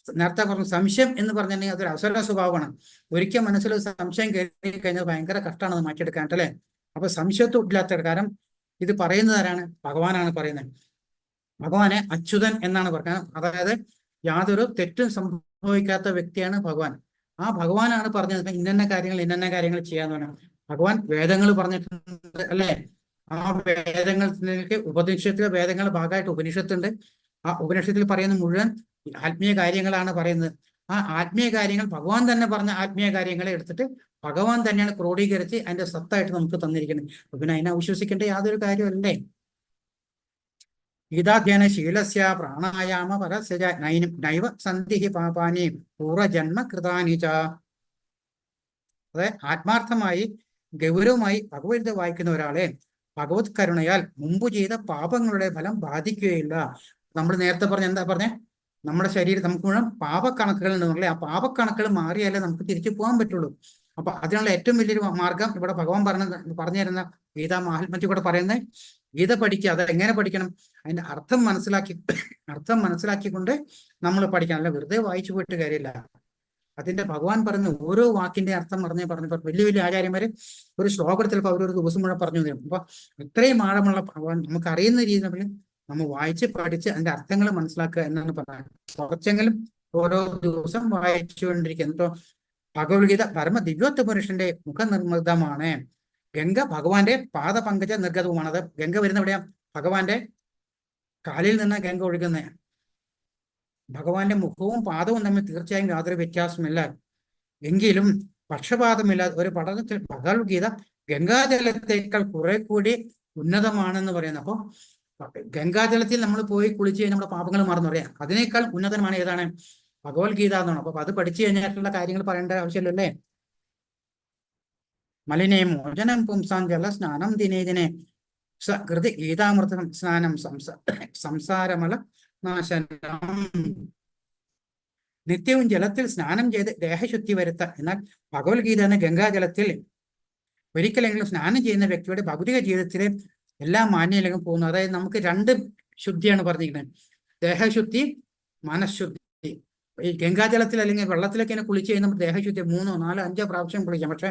നേരത്തെ പറഞ്ഞു സംശയം എന്ന് പറഞ്ഞിട്ടുണ്ടെങ്കിൽ അതൊരു അസുര സ്വഭാവമാണ്. ഒരിക്കൽ മനസ്സിൽ സംശയം കയറി കഴിഞ്ഞാൽ ഭയങ്കര കഷ്ടമാണ് അത് മാറ്റിയെടുക്കാനായിട്ട് അല്ലെ. അപ്പൊ സംശയത്വം ഇല്ലാത്ത കാരണം ഇത് പറയുന്നത് ആരാണ്? ഭഗവാനാണ് പറയുന്നത്. ഭഗവാനെ അച്യുതൻ എന്നാണ് പറയുന്നത്. അതായത് യാതൊരു തെറ്റും സംഭവിക്കാത്ത വ്യക്തിയാണ് ഭഗവാൻ. ആ ഭഗവാനാണ് പറഞ്ഞത് ഇന്ന കാര്യങ്ങൾ ചെയ്യാന്ന് പറഞ്ഞു. ഭഗവാൻ വേദങ്ങൾ പറഞ്ഞിട്ടുണ്ട് അല്ലെ. ആ വേദങ്ങൾക്ക് ഉപനിഷത്തിലെ വേദങ്ങളുടെ ഭാഗമായിട്ട് ഉപനിഷത്തുണ്ട്. ആ ഉപനിഷത്തിൽ പറയുന്ന മുഴുവൻ ആത്മീയ കാര്യങ്ങളാണ് പറയുന്നത്. ആ ആത്മീയ കാര്യങ്ങൾ ഭഗവാൻ തന്നെ പറഞ്ഞ ആത്മീയ കാര്യങ്ങളെ എടുത്തിട്ട് ഭഗവാൻ തന്നെയാണ് ക്രോഡീകരിച്ച് അതിന്റെ സത്തായിട്ട് നമുക്ക് തന്നിരിക്കുന്നത്. അപ്പൊ പിന്നെ അതിനെ അവിശ്വസിക്കേണ്ട യാതൊരു കാര്യമല്ലേ. ഗീതാധ്യയന ശീലസ്യ പ്രാണായാമ പരസ്യ നൈവ സന്ധി പാപാനി പൂർവജന്മ കൃതാനി ച. അതായത് ആത്മാർത്ഥമായി ഗൗരവമായി ഭഗവത്ഗീത വായിക്കുന്ന ഒരാളെ ഭഗവത് കരുണയാൽ മുമ്പ് ചെയ്ത പാപങ്ങളുടെ ഫലം ബാധിക്കുകയില്ല. നമ്മൾ നേരത്തെ എന്താ പറഞ്ഞേ? നമ്മുടെ ശരീരം നമുക്ക് മുഴുവൻ പാപക്കണക്കുകൾ ഉണ്ടെന്നല്ലേ. ആ പാപക്കണക്കുകൾ മാറിയാലേ നമുക്ക് തിരിച്ചു പോകാൻ പറ്റുള്ളൂ. അപ്പൊ അതിനുള്ള ഏറ്റവും വലിയൊരു മാർഗം ഇവിടെ ഭഗവാൻ പറഞ്ഞു തരുന്ന ഗീതാ മാഹാത്മ്യത്തിൽ കൂടെ പറയുന്നത് ഗീത പഠിക്കുക. അത് എങ്ങനെ പഠിക്കണം? അതിന്റെ അർത്ഥം മനസ്സിലാക്കിക്കൊണ്ട് നമ്മൾ പഠിക്കണം. അല്ല വെറുതെ വായിച്ചു പോയിട്ട് കാര്യമില്ല. അതിന്റെ ഭഗവാൻ പറഞ്ഞ ഓരോ വാക്കിന്റെ അർത്ഥം പറഞ്ഞു വലിയ വലിയ ആചാര്യന്മാര് ഒരു ശ്ലോകത്തിൽ ചിലപ്പോൾ അവരൊരു ദിവസം മുഴുവൻ പറഞ്ഞു തരും. അപ്പൊ ഇത്രയും ആഴമുള്ള ഭഗവാൻ നമുക്ക് അറിയുന്ന രീതിയിൽ നമ്മൾ വായിച്ച് പഠിച്ച് അതിന്റെ അർത്ഥങ്ങൾ മനസ്സിലാക്കുക എന്നാണ് പറയുന്നത്. കുറച്ചെങ്കിലും ഓരോ ദിവസം വായിച്ചുകൊണ്ടിരിക്കുക. എന്നിട്ടോ ഭഗവത്ഗീത പരമ ദിവ്യോത്ത പുരുഷന്റെ മുഖനിർമ്മിതമാണ്. ഗംഗ ഭഗവാന്റെ പാദപങ്കജ നിർഗതവുമാണ്. അത് ഗംഗ വരുന്ന എവിടെയാ? ഭഗവാന്റെ കാലിൽ നിന്ന് ഗംഗ ഒഴുകുന്നത്. ഭഗവാന്റെ മുഖവും പാദവും തമ്മിൽ തീർച്ചയായും യാതൊരു വ്യത്യാസമില്ല. എങ്കിലും പക്ഷപാതമില്ലാതെ ഒരു പഠനത്തിൽ ഭഗവത്ഗീത ഗംഗാജലത്തേക്കാൾ കുറെ കൂടി ഉന്നതമാണെന്ന് പറയുന്നത്. അപ്പോൾ ഗംഗാജലത്തിൽ നമ്മൾ പോയി കുളിച്ച് കഴിഞ്ഞാൽ നമ്മുടെ പാപങ്ങൾ മാറുന്നു പറയാം. അതിനേക്കാൾ ഉന്നതമാണ് ഏതാണ്? ഭഗവത്ഗീത എന്നാണ്. അപ്പൊ അത് പഠിച്ചു കഴിഞ്ഞായിട്ടുള്ള കാര്യങ്ങൾ പറയേണ്ട ആവശ്യമില്ലല്ലേ. മലിനേ മോചനം പുംസാം ജല സ്നാനം ദിനേ സൃതി ഗീതാമൃത സ്നാനം സംസാരമല നാശനം. നിത്യവും ജലത്തിൽ സ്നാനം ചെയ്ത് ദേഹശുദ്ധി വരുത്ത. എന്നാൽ ഭഗവത്ഗീത എന്ന ഗംഗാജലത്തിൽ ഒരിക്കലെങ്കിലും സ്നാനം ചെയ്യുന്ന വ്യക്തിയുടെ ഭൗതിക ജീവിതത്തിലെ എല്ലാ മാലിന്യങ്ങളും പോകുന്നു. അതായത് നമുക്ക് രണ്ട് ശുദ്ധിയാണ് പറഞ്ഞിരിക്കുന്നത്, ദേഹശുദ്ധി, മനഃശുദ്ധി. ഈ ഗംഗാജലത്തിൽ അല്ലെങ്കിൽ വെള്ളത്തിലൊക്കെ ഇങ്ങനെ കുളിച്ച് കഴിഞ്ഞാൽ നമുക്ക് ദേഹശുദ്ധി 3, 4, 5 പ്രാവശ്യം കുളിക്കാം. പക്ഷെ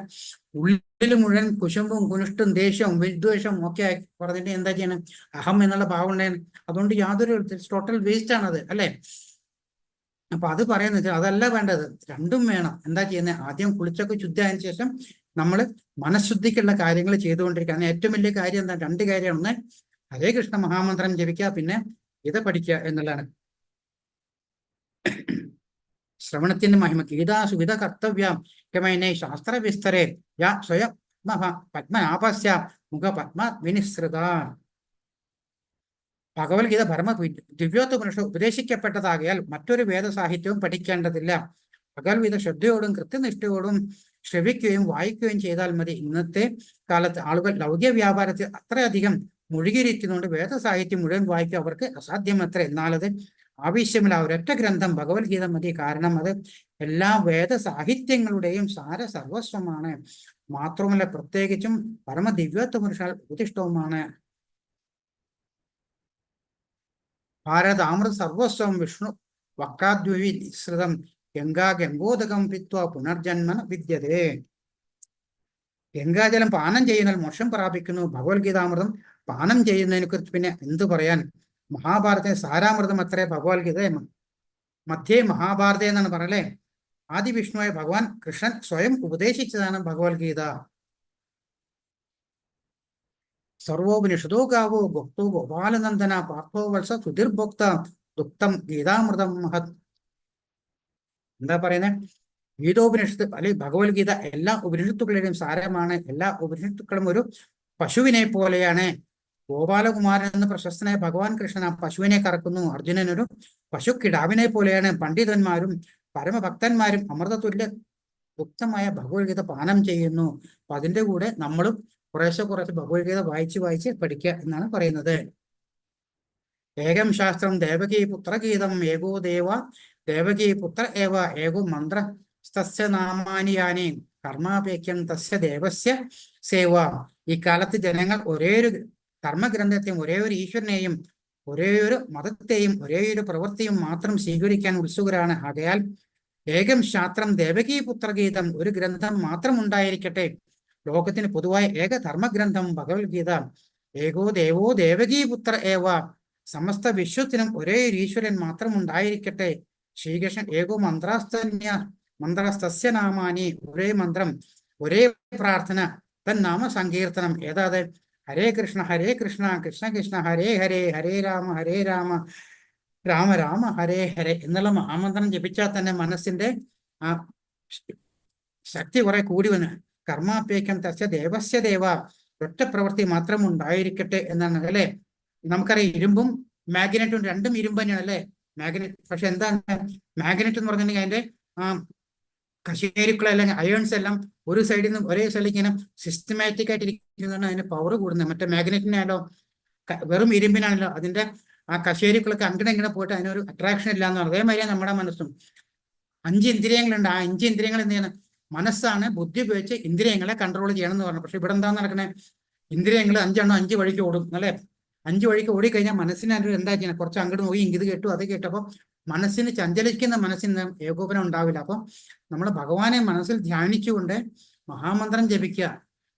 ഉള്ളിൽ മുഴുവൻ കുശുമ്പും കുനിഷ്ടും ദേഷ്യവും വിദ്വേഷവും ഒക്കെ പറഞ്ഞിട്ട് എന്താ ചെയ്യണം? അഹം എന്നുള്ള ഭാവം ഉണ്ടായിരുന്നു. അതുകൊണ്ട് യാതൊരു ടോട്ടൽ വേസ്റ്റ് ആണത് അല്ലെ. അപ്പൊ അത് പറയുന്നത് അതല്ല വേണ്ടത്, രണ്ടും വേണം. എന്താ ചെയ്യുന്നത്? ആദ്യം കുളിച്ചൊക്കെ ശുദ്ധിയായതിനു ശേഷം നമ്മൾ മനഃശുദ്ധിക്കുള്ള കാര്യങ്ങൾ ചെയ്തുകൊണ്ടിരിക്കുക. അതിന് ഏറ്റവും വലിയ കാര്യം എന്താ? 2 കാര്യമാണ്. ഒന്ന് ഹരേ കൃഷ്ണ മഹാമന്ത്രം ജപിക്കുക, പിന്നെ ഗീത പഠിക്കുക എന്നുള്ളതാണ്. ശ്രവണത്തിന്റെ മഹിമ. ഗീതാസുവിധ കർത്തവ്യം ക്രമേണ ശാസ്ത്ര വിസ്തരേ യാ സ്വയം പത്മനാഭസ്യ മുഖ പത്മ വിനിസൃത. ഭഗവത്ഗീത ദിവ്യോത്തപനിഷത്ത് ഉപദേശിക്കപ്പെട്ടതാകയാൽ മറ്റൊരു വേദസാഹിത്യവും പഠിക്കേണ്ടതില്ല. ഭഗവത്ഗീത ശ്രദ്ധയോടും കൃത്യനിഷ്ഠയോടും ശ്രവിക്കുകയും വായിക്കുകയും ചെയ്താൽ മതി. ഇന്നത്തെ കാലത്ത് ആളുകൾ ലൗകിക വ്യാപാരത്തിൽ അത്രയധികം മുഴുകിയിരിക്കുന്നുണ്ട്. വേദസാഹിത്യം മുഴുവൻ വായിക്കുക അവർക്ക് അസാധ്യമത്ര. എന്നാലത് ആവശ്യമില്ല. ഒരൊറ്റ ഗ്രന്ഥം ഭഗവത്ഗീത മതി. കാരണം അത് എല്ലാ വേദസാഹിത്യങ്ങളുടെയും സർവസ്വമാണ്. മാത്രമല്ല പ്രത്യേകിച്ചും പരമദിവ്യോത്തമനുഷാൽ ഉപദിഷ്ടവുമാണ്. ഭാരതാമൃത സർവസ്വം വിഷ്ണു വക്രാദ്വിശ്രിതം ഗംഗോദകം പിത്വ പുനർജന്മന വിദ്യതേ. ഗംഗാജലം പാനം ചെയ്യുന്നാൽ മോക്ഷം പ്രാപിക്കുന്നു. ഭഗവത്ഗീതാമൃതം പാനം ചെയ്യുന്നതിനെ കുറിച്ച് പിന്നെ എന്തു പറയാൻ? മഹാഭാരതത്തിന് സാരാമൃതം അത്രേ ഭഗവത്ഗീത. മധ്യേ മഹാഭാരത എന്നാണ് പറയലേ. ആദിവിഷ്ണുവായ ഭഗവാൻ കൃഷ്ണൻ സ്വയം ഉപദേശിച്ചതാണ് ഭഗവത്ഗീത. സർവോപനിഷദോ ഗാവോ ഭക്തോ ഗോപാലനന്ദന പാർത്ഥോ വത്സ സുധിർഭോക്ത ദുക്തം ഗീതാമൃതം മഹത്. എന്താ പറയുന്നത്? ഗീതോപനിഷത്ത് അല്ലെങ്കിൽ ഭഗവത്ഗീത എല്ലാ ഉപനിഷത്തുക്കളുടെയും സാരമാണ്. എല്ലാ ഉപനിഷത്തുക്കളും ഒരു പശുവിനെ പോലെയാണ്. ഗോപാലകുമാരൻ എന്ന് പ്രശസ്തനായ ഭഗവാൻ കൃഷ്ണൻ ആ പശുവിനെ കറക്കുന്നു. അർജുനനൊരു പശുക്കിടാവിനെ പോലെയാണ്. പണ്ഡിതന്മാരും പരമഭക്തന്മാരും അമൃതതുല്യ ദുഃഖമായ ഭഗവത്ഗീത പാനം ചെയ്യുന്നു. അപ്പൊ അതിന്റെ കൂടെ നമ്മളും കുറേശ്ശെ ഭഗവത്ഗീത വായിച്ച് പഠിക്കുക എന്നാണ് പറയുന്നത്. ഏകം ശാസ്ത്രം ദേവകീ പുത്രഗീതം ഏകോ ദേവ ദേവകീ പുത്ര ഏവ ഏകോ മന്ത്ര തസ്യ നാമാനി യാനി കർമാപേക്ഷം തസ്യ ദേവസ്യ സേവ. ഈ കാലത്ത് ജനങ്ങൾ ഒരേ ഒരു കർമ്മഗ്രന്ഥത്തെയും ഒരേ ഒരു ഈശ്വരനെയും ഒരേ ഒരു മതത്തെയും ഒരേ ഒരു പ്രവൃത്തിയും മാത്രം സ്വീകരിക്കാൻ ഉത്സുകരാണ്. ആകയാൽ ഏകം ശാസ്ത്രം ദേവകീ പുത്രഗീതം ഒരു ഗ്രന്ഥം മാത്രം ഉണ്ടായിരിക്കട്ടെ. ലോകത്തിന് പൊതുവായ ഏക ധർമ്മഗ്രന്ഥം ഭഗവത്ഗീത. ഏകോ ദേവോ ദേവകീ പുത്ര ഏവ സമസ്ത വിശ്വത്തിനും ഒരേ ഒരു ഈശ്വരൻ മാത്രം ഉണ്ടായിരിക്കട്ടെ. ശ്രീകൃഷ്ണൻ ഏകോ മന്ത്രസ്തസ്യ നാമാനി ഒരേ മന്ത്രം ഒരേ പ്രാർത്ഥന തൻ നാമ സങ്കീർത്തനം. ഏതാത്? ഹരേ കൃഷ്ണ കൃഷ്ണ കൃഷ്ണ ഹരേ ഹരേ ഹരേ രാമ രാമ രാമ ഹരേ ഹരേ എന്നുള്ള മഹാമന്ത്രം ജപിച്ചാൽ തന്നെ മനസ്സിന്റെ ആ ശക്തി കുറെ കൂടി വന്ന് കർമാപേക്ഷം തസ്യ ദേവസ്യ ദേവ ഒറ്റ പ്രവൃത്തി മാത്രം ഉണ്ടായിരിക്കട്ടെ എന്നാണ് അല്ലെ. നമുക്കറിയാം ഇരുമ്പും മാഗ്നറ്റും രണ്ടും ഇരുമ്പ് തന്നെയാണ് അല്ലെ. മാഗ്നറ്റ് പക്ഷെ എന്താണ് മാഗ്നറ്റ് എന്ന് പറഞ്ഞിട്ടുണ്ടെങ്കിൽ അതിന്റെ കശേരുക്കളെല്ലാം അയേൺസ് എല്ലാം ഒരു സൈഡിൽ നിന്ന് ഒരേ സൈഡിലേക്ക് ഇങ്ങനെ സിസ്റ്റമാറ്റിക് ആയിട്ട് ഇരിക്കുന്നതാണ് അതിന്റെ പവർ കൂടുന്നത്. മറ്റേ മാഗ്നറ്റിനാണല്ലോ വെറും ഇരുമ്പിനാണല്ലോ അതിന്റെ ആ കശേരുക്കളൊക്കെ അങ്ങനെ ഇങ്ങനെ പോയിട്ട് അതിനൊരു അട്രാക്ഷൻ ഇല്ല എന്ന് പറഞ്ഞത്. അതേമാതിരിയാണ് നമ്മുടെ മനസ്സും. 5 ഇന്ദ്രിയങ്ങളുണ്ട്. ആ 5 ഇന്ദ്രിയങ്ങൾ എന്ത് ചെയ്യണം? മനസ്സാണ് ബുദ്ധി ഉപയോഗിച്ച് ഇന്ദ്രിയങ്ങളെ കൺട്രോൾ ചെയ്യണം എന്ന് പറഞ്ഞു. പക്ഷെ ഇവിടെ എന്താ നടക്കണേ? ഇന്ദ്രിയങ്ങൾ 5 വഴിക്ക് ഓടും അല്ലെ. 5 വഴിക്ക് ഓടിക്കഴിഞ്ഞാൽ മനസ്സിന് എന്താ ചെയ്യണം? കുറച്ച് അങ്ങോട്ട് പോയി ഇത് കേട്ടു അത് കേട്ടപ്പോൾ മനസ്സിന് ചഞ്ചലിക്കുന്ന മനസ്സിന് ഏകോപനം ഉണ്ടാവില്ല. അപ്പം നമ്മൾ ഭഗവാനെ മനസ്സിൽ ധ്യാനിച്ചുകൊണ്ട് മഹാമന്ത്രം ജപിക്കുക.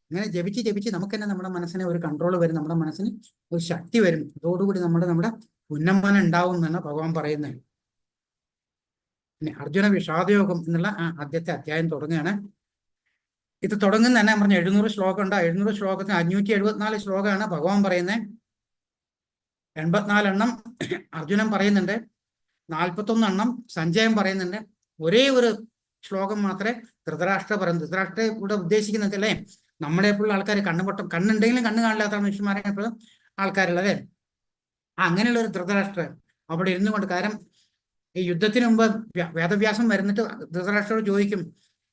അങ്ങനെ ജപിച്ച് നമുക്ക് തന്നെ നമ്മുടെ മനസ്സിനെ ഒരു കൺട്രോൾ വരും. നമ്മുടെ മനസ്സിന് ഒരു ശക്തി വരും. അതോടുകൂടി നമ്മുടെ ഉന്നമനം ഉണ്ടാവും എന്നാണ് ഭഗവാൻ പറയുന്നത്. പിന്നെ അർജുന വിഷാദയോഗം എന്നുള്ള ആദ്യത്തെ അധ്യായം തുടങ്ങുകയാണ്. ഇത് തുടങ്ങുന്ന തന്നെ പറഞ്ഞ 700 ശ്ലോകം ഉണ്ട്. 700 ശ്ലോകത്തിന് 574 ശ്ലോകമാണ് ഭഗവാൻ പറയുന്നത്. 84 എണ്ണം അർജുനൻ പറയുന്നുണ്ട്, 41 എണ്ണം സഞ്ജയൻ പറയുന്നുണ്ട്. ഒരേ ഒരു ശ്ലോകം മാത്രമേ ധൃതരാഷ്ട്ര പറയുന്നത്. ധൃതരാഷ്ട്ര ഇവിടെ ഉദ്ദേശിക്കുന്നത് അല്ലേ നമ്മളെ എപ്പോഴും ആൾക്കാർ കണ്ണുണ്ടെങ്കിലും കണ്ണ് കാണില്ലാത്ത മനുഷ്യന്മാരെ എപ്പോഴും ആൾക്കാരുള്ളത്. അങ്ങനെയുള്ള ഒരു ധൃതരാഷ്ട്ര അവിടെ ഇരുന്നു കൊണ്ട്, കാരണം ഈ യുദ്ധത്തിന് മുമ്പ് വേദവ്യാസം വരുന്നിട്ട് ധൃതരാഷ്ട്രോട് ചോദിക്കും,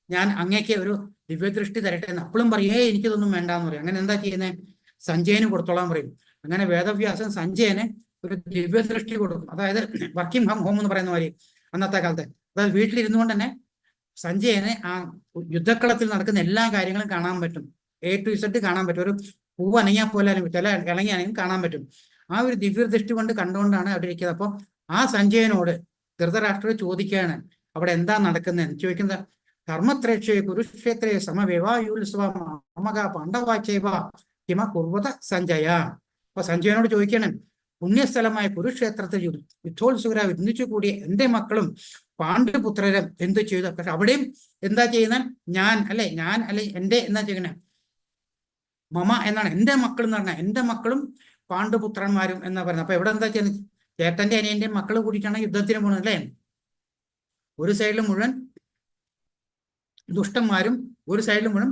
ഞാൻ അങ്ങേക്ക് ഒരു ദിവ്യദൃഷ്ടി തരട്ടെ എന്ന്. അപ്പോഴും പറയും എനിക്കിതൊന്നും വേണ്ടാന്ന് പറയും. അങ്ങനെ എന്താ ചെയ്യുന്നത്? സഞ്ജയന് കൊടുത്തോളാൻ പറയും. അങ്ങനെ വേദവ്യാസം സഞ്ജയന് ഒരു ദിവ്യദൃഷ്ടി കൊടുക്കും. അതായത് വർക്കിംഗ് ഫ്രം ഹോം എന്ന് പറയുന്ന മാതിരി അന്നത്തെ കാലത്ത്. അതായത് വീട്ടിലിരുന്നു കൊണ്ട് തന്നെ സഞ്ജയന് ആ യുദ്ധക്കളത്തിൽ നടക്കുന്ന എല്ലാ കാര്യങ്ങളും കാണാൻ പറ്റും. A to Z കാണാൻ പറ്റും. ഒരു പൂവ് അനങ്ങിയാൽ പോലെ ചില ഇളങ്ങിയാണെങ്കിലും കാണാൻ പറ്റും. ആ ഒരു ദിവ്യദൃഷ്ടി കൊണ്ട് കണ്ടുകൊണ്ടാണ് അവിടെ ഇരിക്കുന്നത്. അപ്പോൾ ആ സഞ്ജയനോട് ധൃതരാഷ്ട്ര ചോദിക്കുകയാണ് അവിടെ എന്താ നടക്കുന്നത് ചോദിക്കുന്നത്. ധർമ്മത്രേക്ഷേ കുരുക്ഷേത്രേ സമവിവായുത്സവ മമക പാണ്ഡവാചൈവ ഹിമ കുർവത സഞ്ജയ. അപ്പൊ സഞ്ജയനോട് ചോദിക്കണം, പുണ്യസ്ഥലമായ കുരുക്ഷേത്രത്തിൽ യുദ്ധോത്സുകരായി ഒന്നിച്ചു കൂടിയ എന്റെ മക്കളും പാണ്ഡുപുത്രരും എന്ത് ചെയ്തു? പക്ഷെ അവിടെയും എന്താ ചെയ്യുന്നത്? ഞാൻ അല്ലെ എന്റെ എന്താ ചെയ്യണേ? മമ എന്നാണ് എന്റെ മക്കൾ എന്ന് പറഞ്ഞാൽ എന്റെ മക്കളും പാണ്ഡുപുത്രന്മാരും എന്നാ പറയുന്നത്. അപ്പൊ ഇവിടെ എന്താ ചെയ്യുന്നത്? ചേട്ടന്റെ അനിയന്റെയും മക്കൾ കൂടിയിട്ടാണ് യുദ്ധത്തിന് പോകുന്നത് അല്ലേ. ഒരു സൈഡിൽ മുഴുവൻ ദുഷ്ടന്മാരും ഒരു സൈഡിൽ മുഴുവൻ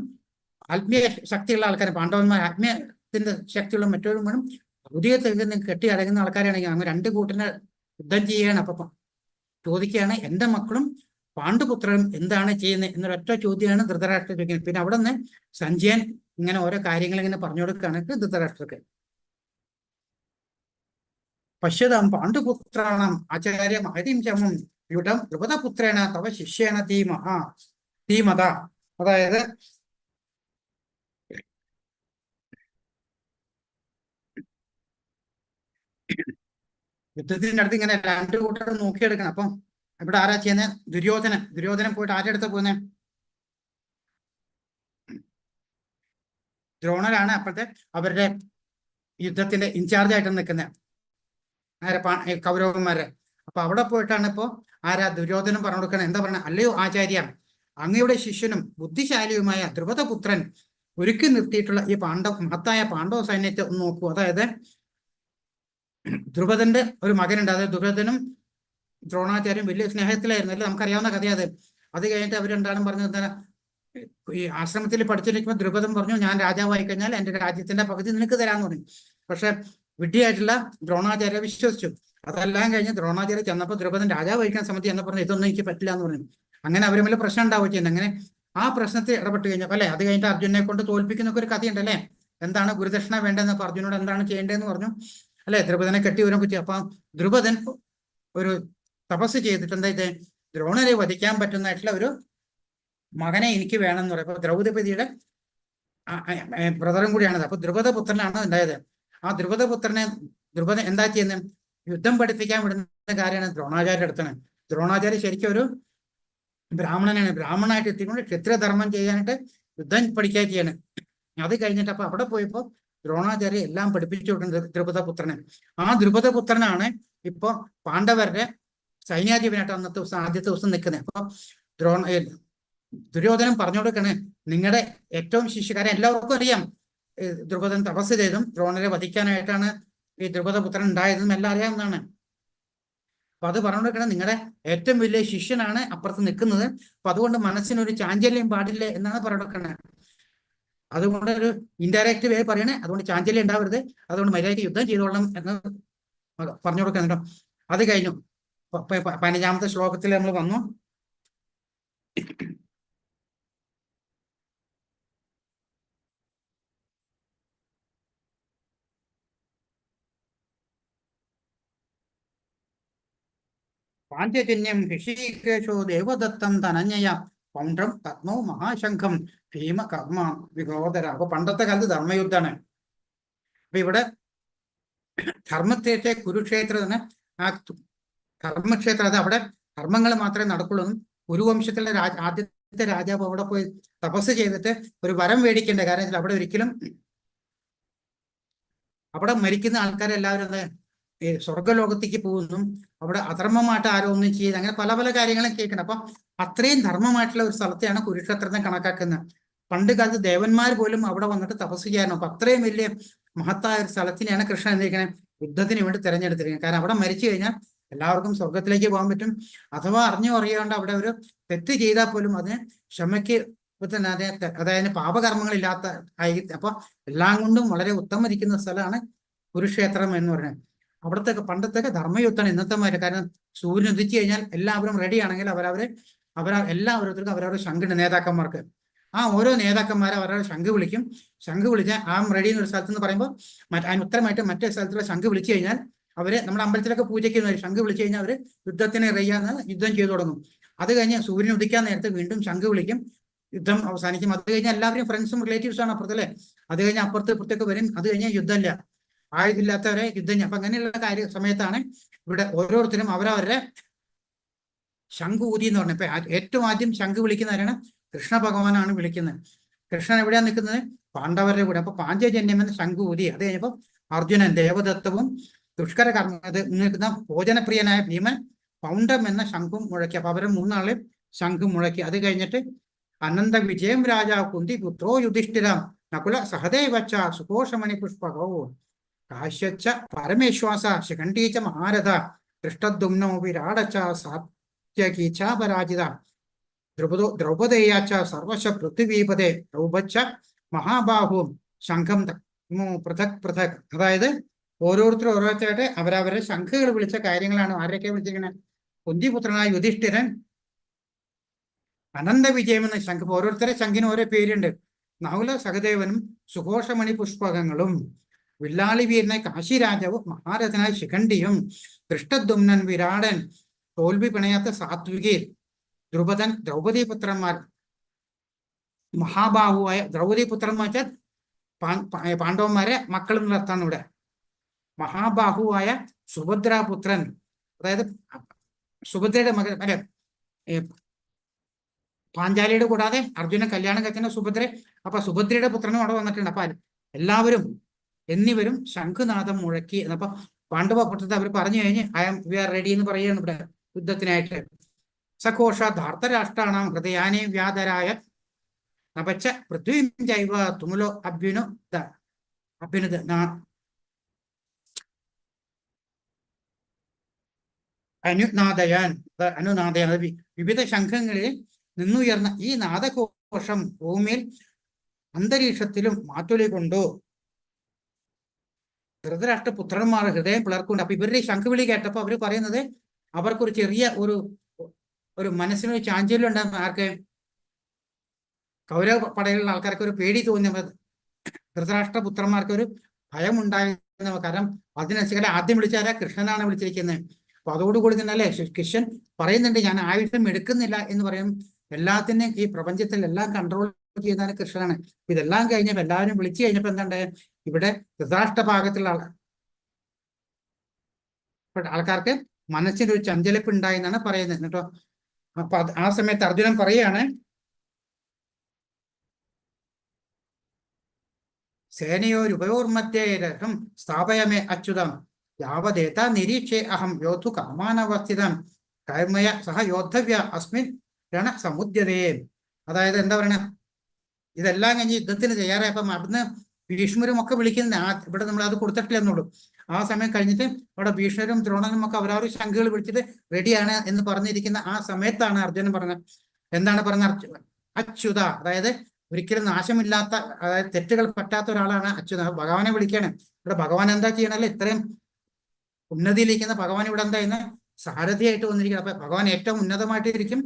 ആത്മീയ ശക്തിയുള്ള ആൾക്കാരും. പാണ്ഡവന്മാർ ആത്മീയത്തിന്റെ ശക്തിയുള്ള മറ്റൊരു മുഴുവൻ ഭൗതികത്തിൽ നിന്ന് കെട്ടി അടങ്ങുന്ന ആൾക്കാരാണെങ്കിൽ അങ്ങ് രണ്ട് കൂട്ടിനെ യുദ്ധം ചെയ്യുകയാണ്. അപ്പൊ ചോദിക്കുകയാണ്, എന്റെ മക്കളും പാണ്ഡുപുത്രനും എന്താണ് ചെയ്യുന്നത് എന്നൊരൊറ്റ ചോദ്യമാണ് ധൃതരാഷ്ട്രർ ചോദിക്കുന്നത്. പിന്നെ അവിടെ നിന്ന് സഞ്ജയൻ ഇങ്ങനെ ഓരോ കാര്യങ്ങൾ ഇങ്ങനെ പറഞ്ഞു കൊടുക്കുകയാണ് ധൃതരാഷ്ട്രർക്ക്. പശ്യതാം പാണ്ഡുപുത്രാണം ആചാര്യ മഹതിം ചമം യുഡം ദ്രുപദപുത്രേണ തവ ശിഷ്യേണ ധീമത. അതായത് യുദ്ധത്തിന്റെ അടുത്ത് ഇങ്ങനെ രണ്ടു കൂട്ടർ നോക്കിയെടുക്കണം. അപ്പം ഇവിടെ ആരാ ചെയ്യുന്നത്? ദുര്യോധനൻ പോയിട്ട് ആരുടെ അടുത്ത് പോകുന്നത്? ദ്രോണരാണ് അപ്പോഴത്തെ അവരുടെ യുദ്ധത്തിന്റെ ഇൻചാർജ് ആയിട്ട് നിൽക്കുന്നത്, കൗരവന്മാരെ. അപ്പൊ അവിടെ പോയിട്ടാണ് ഇപ്പോ ആരാ ദുര്യോധനൻ പറഞ്ഞു കൊടുക്കുന്നത്. എന്താ പറയുക? അല്ലയോ ആചാര്യ, അങ്ങയുടെ ശിഷ്യനും ബുദ്ധിശാലിയുമായ ദ്രുപദപുത്രൻ ഒരുക്കി നിർത്തിയിട്ടുള്ള ഈ മഹത്തായ പാണ്ഡവ സൈന്യത്തെ ഒന്ന് നോക്കൂ. അതായത് ദ്രുപദന്റെ ഒരു മകനുണ്ട്. അതായത് ദ്രുപദനും ദ്രോണാചാര്യം വലിയ സ്നേഹത്തിലായിരുന്നു, അല്ലേ? നമുക്കറിയാവുന്ന കഥയത്. അത് കഴിഞ്ഞിട്ട് അവർ രണ്ടാളും പറഞ്ഞത്, ഈ ആശ്രമത്തിൽ പഠിച്ചിരിക്കുമ്പോൾ ദ്രുപദൻ പറഞ്ഞു, ഞാൻ രാജാവായി കഴിഞ്ഞാൽ എന്റെ രാജ്യത്തിന്റെ പകുതി നിനക്ക് തരാന്ന് പറഞ്ഞു. പക്ഷെ വിഡ്ഢിയായിട്ടുള്ള ദ്രോണാചാര്യ വിശ്വസിച്ചു. അതെല്ലാം കഴിഞ്ഞ് ദ്രോണാചാര്യ ചെന്നപ്പോൾ ദ്രുപദൻ രാജാവ് വഹിക്കാൻ സമയത്ത് എന്ന് പറഞ്ഞു, ഇതൊന്നും എനിക്ക് പറ്റില്ല എന്ന് പറഞ്ഞു. അങ്ങനെ അവർ തമ്മിൽ പ്രശ്നം ഉണ്ടാവുകയും ചെയ്യുന്നത്. അങ്ങനെ ആ പ്രശ്നത്തിൽ ഇടപെട്ട് കഴിഞ്ഞപ്പോൾ അല്ലെ, അത് കഴിഞ്ഞിട്ട് അർജുനെ കൊണ്ട് തോൽപ്പിക്കുന്ന ഒരു കഥയുണ്ട് അല്ലേ? എന്താണ് ഗുരുദക്ഷിണ വേണ്ടതെന്ന് അർജുനോട് എന്താണ് ചെയ്യേണ്ടതെന്ന് പറഞ്ഞു അല്ലെ? ദ്രുപദനെ കെട്ടി വരാൻ പറ്റി. അപ്പൊ ദ്രുപദൻ ഒരു തപസ് ചെയ്തിട്ട് എന്താ ഇത്, ദ്രോണരെ വധിക്കാൻ പറ്റുന്നതായിട്ടുള്ള ഒരു മകനെ എനിക്ക് വേണമെന്ന് പറയും. അപ്പൊ ദ്രൗപദിയുടെ ബ്രദറും കൂടിയാണത്. അപ്പൊ ദ്രുപദപുത്രനാണ് ഉണ്ടായത്. ആ ദ്രുപദൻ എന്താ ചെയ്യുന്നത്? യുദ്ധം പഠിപ്പിക്കാൻ വിടുന്ന കാര്യമാണ് ദ്രോണാചാര്യ അടുത്താണ്. ദ്രോണാചാര്യ ശരിക്കും ഒരു ബ്രാഹ്മണനാണ്. ബ്രാഹ്മണനായിട്ട് എത്തിക്കൊണ്ട് ക്ഷത്രിയധർമ്മം ചെയ്യാനായിട്ട് യുദ്ധം പഠിക്കുക ചെയ്യാണ്. അത് കഴിഞ്ഞിട്ട് അപ്പൊ അവിടെ പോയപ്പോ ദ്രോണാചാര്യ എല്ലാം പഠിപ്പിച്ചു കൊടുക്കുന്നത് ദ്രുപദപുത്രനെ. ആ ദ്രുപദപുത്രനാണ് ഇപ്പൊ പാണ്ഡവരുടെ സൈന്യാധിപനായിട്ട് അന്നത്തെ ദിവസം ആദ്യത്തെ ദിവസം നിൽക്കുന്നത്. അപ്പൊ ദുര്യോധനൻ പറഞ്ഞു കൊടുക്കണേ, നിങ്ങളുടെ ഏറ്റവും ശിഷ്യക്കാരെ എല്ലാവർക്കും അറിയാം, ദ്രുപദൻ തപസ് ചെയ്തും ദ്രോണരെ വധിക്കാനായിട്ടാണ് ഈ ദ്രുപദപുത്രൻ ഉണ്ടായതെന്നും എല്ലാം അറിയാവുന്നതാണ്. അപ്പൊ അത് പറഞ്ഞു കൊടുക്കണം, നിങ്ങളുടെ ഏറ്റവും വലിയ ശിഷ്യനാണ് അപ്പുറത്ത് നിൽക്കുന്നത്. അപ്പൊ അതുകൊണ്ട് മനസ്സിനൊരു ചാഞ്ചല്യം പാടില്ല എന്നാണ് പറഞ്ഞു കൊടുക്കണേ. അതുകൊണ്ട് ഒരു ഇൻഡയറക്റ്റ് വേ പറയണേ, അതുകൊണ്ട് ചാഞ്ചല്യം ഉണ്ടാവരുത്, അതുകൊണ്ട് മര്യാദയ്ക്ക് യുദ്ധം ചെയ്തോളണം എന്ന് പറഞ്ഞു കൊടുക്കുന്നുണ്ടോ. അത് കഴിഞ്ഞു. 15ാമത്തെ ശ്ലോകത്തിൽ നമ്മൾ വന്നു. പാഞ്ചജന്യം ഋഷികേശോ ദേവദത്തം ധനഞ്ജയ പൗണ്ഡ്രം പത്മോ മഹാശംഖം ഭീമ കർമ്മ വിഗോദര. അപ്പൊ പണ്ടത്തെ കാലത്ത് ധർമ്മയുദ്ധമാണ്. അപ്പൊ ഇവിടെ ധർമ്മത്തെ കുരുക്ഷേത്രത്തിന് ആ ധർമ്മക്ഷേത്രം, അത് അവിടെ ധർമ്മങ്ങൾ മാത്രമേ നടക്കുള്ളൂ. കുരുവംശത്തിലെ ആദ്യത്തെ രാജാവ് അവിടെ പോയി തപസ് ചെയ്തിട്ട് ഒരു വരം മേടിക്കേണ്ട. കാരണം അവിടെ ഒരിക്കലും അവിടെ മരിക്കുന്ന ആൾക്കാരെല്ലാവരും ഈ സ്വർഗലോകത്തേക്ക് പോകുന്നു, അവിടെ അധർമ്മമായിട്ട് ആരോ ഒന്നും ചെയ്ത്, അങ്ങനെ പല പല കാര്യങ്ങളും കേൾക്കണം. അപ്പൊ അത്രയും ധർമ്മമായിട്ടുള്ള ഒരു സ്ഥലത്തെയാണ് കുരുക്ഷേത്രത്തെ കണക്കാക്കുന്നത്. പണ്ട് കാലത്ത് ദേവന്മാർ പോലും അവിടെ വന്നിട്ട് തപസ് ചെയ്യാനോ. അപ്പൊ അത്രയും വലിയ മഹത്തായ ഒരു സ്ഥലത്തിനെയാണ് കൃഷ്ണൻ എന്തിരിക്കുന്നത്, യുദ്ധത്തിന് വേണ്ടി തിരഞ്ഞെടുത്തിരിക്കുന്നത്. കാരണം അവിടെ മരിച്ചു കഴിഞ്ഞാൽ എല്ലാവർക്കും സ്വർഗത്തിലേക്ക് പോകാൻ പറ്റും. അഥവാ അറിഞ്ഞോ അറിയാണ്ട് അവിടെ ഒരു തെറ്റ് ചെയ്താൽ പോലും അതിന് ക്ഷമയ്ക്ക് അതായത് പാപകർമ്മങ്ങളില്ലാത്ത അപ്പൊ എല്ലാം കൊണ്ടും വളരെ ഉത്തമരിക്കുന്ന സ്ഥലമാണ് കുരുക്ഷേത്രം എന്ന് പറയുന്നത്. അവിടത്തെ പണ്ടത്തൊക്കെ ധർമ്മയുദ്ധമാണ് ഇന്നത്തെ മാതിരി. കാരണം സൂര്യൻ ഉദിച്ചു കഴിഞ്ഞാൽ എല്ലാവരും റെഡി ആണെങ്കിൽ എല്ലാവരും അവരവരുടെ ശംഖുണ്ട് നേതാക്കന്മാർക്ക്. ആ ഓരോ നേതാക്കന്മാരെ അവരവരുടെ ശംഖ് വിളിക്കും. ശംഖ് വിളിച്ചാൽ ആ റെഡി എന്നൊരു സ്ഥലത്ത് നിന്ന് പറയുമ്പോൾ അതിന് ഉത്തരമായിട്ട് മറ്റേ സ്ഥലത്തുള്ള ശംഖ് വിളിച്ചു കഴിഞ്ഞാൽ അവര് നമ്മുടെ അമ്പലത്തിലൊക്കെ പൂജയ്ക്ക് ശംഖ് വിളിച്ചു കഴിഞ്ഞാൽ അവര് യുദ്ധത്തിന് റെയ്യാന്ന് യുദ്ധം ചെയ്തു തുടങ്ങും. അത് കഴിഞ്ഞ് സൂര്യൻ ഉദിക്കാൻ നേരത്തെ വീണ്ടും ശംഖ് വിളിക്കും, യുദ്ധം അവസാനിക്കും. അത് കഴിഞ്ഞാൽ എല്ലാവരും ഫ്രണ്ട്സും റിലേറ്റീവ്സും ആണ് അപ്പുറത്തല്ലേ. അത് കഴിഞ്ഞ് അപ്പുറത്ത് ഇപ്പുറത്തേക്ക് വരും. അത് കഴിഞ്ഞാൽ യുദ്ധമില്ല, ആയുധില്ലാത്തവരെ യുദ്ധം. അപ്പൊ അങ്ങനെയുള്ള സമയത്താണ് ഇവിടെ ഓരോരുത്തരും അവരവരുടെ ശംഖ് ഊതി എന്ന് പറഞ്ഞത്. ഇപ്പൊ ഏറ്റവും ആദ്യം ശംഖ് വിളിക്കുന്നവരാണ് കൃഷ്ണ ഭഗവാനാണ് വിളിക്കുന്നത്. കൃഷ്ണൻ എവിടെയാണ് നിൽക്കുന്നത്? പാണ്ഡവരുടെ കൂടെ. അപ്പൊ പാഞ്ചജന്യം എന്ന ശംഖ് ഊതി. അത് കഴിഞ്ഞപ്പോൾ അർജുനൻ ദേവദത്തവും ദുഷ്കര കർമ്മ നിൽക്കുന്ന ഭോജനപ്രിയനായ ഭീമൻ പൗണ്ഡം എന്ന ശംഖും മുഴക്കി. അപ്പൊ അവരെ മൂന്നാള് ശംഖ് മുഴക്കി. അത് കഴിഞ്ഞിട്ട് അനന്ത വിജയം രാജ കുന്തി പുത്രോ യുധിഷ്ഠിര നകുല സഹദേവച്ച സുഘോഷമണി പുഷ്പകോ കാശ്യച്ച പരമേശ്വാസ ശിഖണ്ഡീച്ച മഹാരഥ ദൃഷ്ടദ്യുമ്നോ വിരാടച്ച സാത്യകീച്ചാപരാജിത ദ്രൗപദേയാച്ച സർവശ പൃഥ്വീപദേ ദ്രൗപച്ച മഹാബാഹു ശംഖം പൃഥക് പൃഥക്. അതായത് ഓരോരുത്തരായിട്ട് അവരവരെ ശംഖുകൾ വിളിച്ച കാര്യങ്ങളാണ്. ആരൊക്കെ വിളിച്ചിരിക്കുന്നത്? കുന്തിപുത്രനായ യുധിഷ്ഠിരൻ, അനന്ത വിജയം എന്ന ശംഖ്. ഓരോരുത്തരെ ശംഖിന് ഓരോ പേരുണ്ട്. നകുല സഹദേവനും സുഘോഷമണി പുഷ്പകങ്ങളും, വില്ലാളി വീരനായ കാശിരാജാവും മഹാരഥനായ ശിഖണ്ഡിയും, ദൃഷ്ടദ്യുമ്നൻ വിരാടൻ, തോൽവി പിണയാത്ത സാത്വികി, ദ്രുപദൻ, ദ്രൗപദി പുത്രന്മാർ, മഹാബാഹുവായ ദ്രൗപദി പുത്രന്മാർ വെച്ചാൽ പാണ്ഡവന്മാരെ മക്കൾ നിർത്താൻ ഇവിടെ. മഹാബാഹുവായ സുഭദ്രാപുത്രൻ, അതായത് സുഭദ്രയുടെ മകൻ, അല്ലെ, പാഞ്ചാലിയുടെ കൂടാതെ അർജുനൻ കല്യാണം കഴിക്കുന്ന സുഭദ്ര. അപ്പൊ സുഭദ്രയുടെ പുത്രനും അവിടെ വന്നിട്ടുണ്ട്. അപ്പൊ എല്ലാവരും എന്നിവരും ശംഖുനാഥം മുഴക്കി. അപ്പൊ പാണ്ഡവ പുത്രത്തെ അവർ പറഞ്ഞു കഴിഞ്ഞ് വി ആർ റെഡി എന്ന് പറയുകയാണ് ഇവിടെ യുദ്ധത്തിനായിട്ട്. സഘോഷ ധാർത്തരാഷ്ട്രാണാം ഹൃദയാനേ വ്യാധരായ നപച്ച പൃഥ്വീം ജൈവ തുമുലോ അഭ്യുനുത അനുനാദയാൻ. വിവിധ ശംഖങ്ങളിൽ നിന്നുയർന്ന ഈ നാദഘോഷം ഭൂമിയിൽ അന്തരീക്ഷത്തിലും മാറ്റൊലി കൊണ്ടു. ധൃതരാഷ്ട്ര പുത്രന്മാർ ഹൃദയം പിളർക്കുണ്ട്. അപ്പൊ ഇവരുടെ ശംഖുവിളി കേട്ടപ്പോൾ അവർ പറയുന്നത് അവർക്കൊരു ചെറിയ ഒരു മനസ്സിനൊരു ചാഞ്ചല്യം ഉണ്ടാകുന്ന. ആർക്ക്? കൗരവ പടയിലുള്ള ആൾക്കാർക്ക് ഒരു പേടി തോന്നിയ ധൃതരാഷ്ട്ര പുത്രന്മാർക്ക് ഒരു ഭയം ഉണ്ടായിരുന്ന. കാരണം അതിനനുസരിച്ച് ആദ്യം വിളിച്ചാരാ? കൃഷ്ണനാണ് വിളിച്ചിരിക്കുന്നത്. അപ്പൊ അതോടുകൂടി തന്നെ അല്ലേ കൃഷ്ണൻ പറയുന്നുണ്ട്, ഞാൻ ആയുധം എടുക്കുന്നില്ല എന്ന് പറയും. എല്ലാത്തിനെയും ഈ പ്രപഞ്ചത്തിൽ എല്ലാം കൺട്രോൾ ചെയ്യുന്നതാണ് കൃഷ്ണനാണ്. ഇതെല്ലാം കഴിഞ്ഞപ്പോൾ എല്ലാവരും വിളിച്ചു കഴിഞ്ഞപ്പോ എന്താണ്ട് ഇവിടെ ധൃതരാഷ്ട്ര ഭാഗത്തുള്ള ആൾക്കാർക്ക് മനസ്സിനൊരു ചഞ്ചലിപ്പ് ഉണ്ടായി എന്നാണ് പറയുന്നത് കേട്ടോ. അപ്പൊ ആ സമയത്ത് അർജുനൻ പറയാണ്, സേനയോരുപയോർമധ്യേ രഥം സ്ഥാപയമേ അച്യുതം യാവദേത നിരീക്ഷേ അഹം യോധു കാമാനവസ്ഥിതം കർമ്മയ സഹ യോദ്ധവ്യ അസ്മിൻ രണ സമുദ്യതേ. അതായത് എന്താ പറയണ, ഇതെല്ലാം കഴിഞ്ഞ് യുദ്ധത്തിന് തയ്യാറായപ്പം അവിടുന്ന് ഭീഷ്മരും ഒക്കെ വിളിക്കുന്ന ഇവിടെ നമ്മൾ അത് കൊടുത്തിട്ടില്ലെന്നുള്ളൂ. ആ സമയം കഴിഞ്ഞിട്ട് അവിടെ ഭീഷ്മരും ദ്രോണനും ഒക്കെ അവരവർ ശംഖുകൾ വിളിച്ചിട്ട് റെഡിയാണ് എന്ന് പറഞ്ഞിരിക്കുന്ന ആ സമയത്താണ് അർജുനൻ പറഞ്ഞത്. എന്താണ് പറഞ്ഞത്? അച്യുത, അതായത് ഒരിക്കലും നാശമില്ലാത്ത, അതായത് തെറ്റുകൾ പറ്റാത്ത ഒരാളാണ് അച്യുത. ഭഗവാനെ വിളിക്കാണ്. ഇവിടെ ഭഗവാൻ എന്താ ചെയ്യണല്ലേ? ഇത്രയും ഉന്നതിയിലിരിക്കുന്ന ഭഗവാൻ ഇവിടെ എന്താ ചെയ്യുന്നത്? സാരഥിയായിട്ട് വന്നിരിക്കുന്നത്. അപ്പൊ ഭഗവാൻ ഏറ്റവും ഉന്നതമായിട്ടിരിക്കും,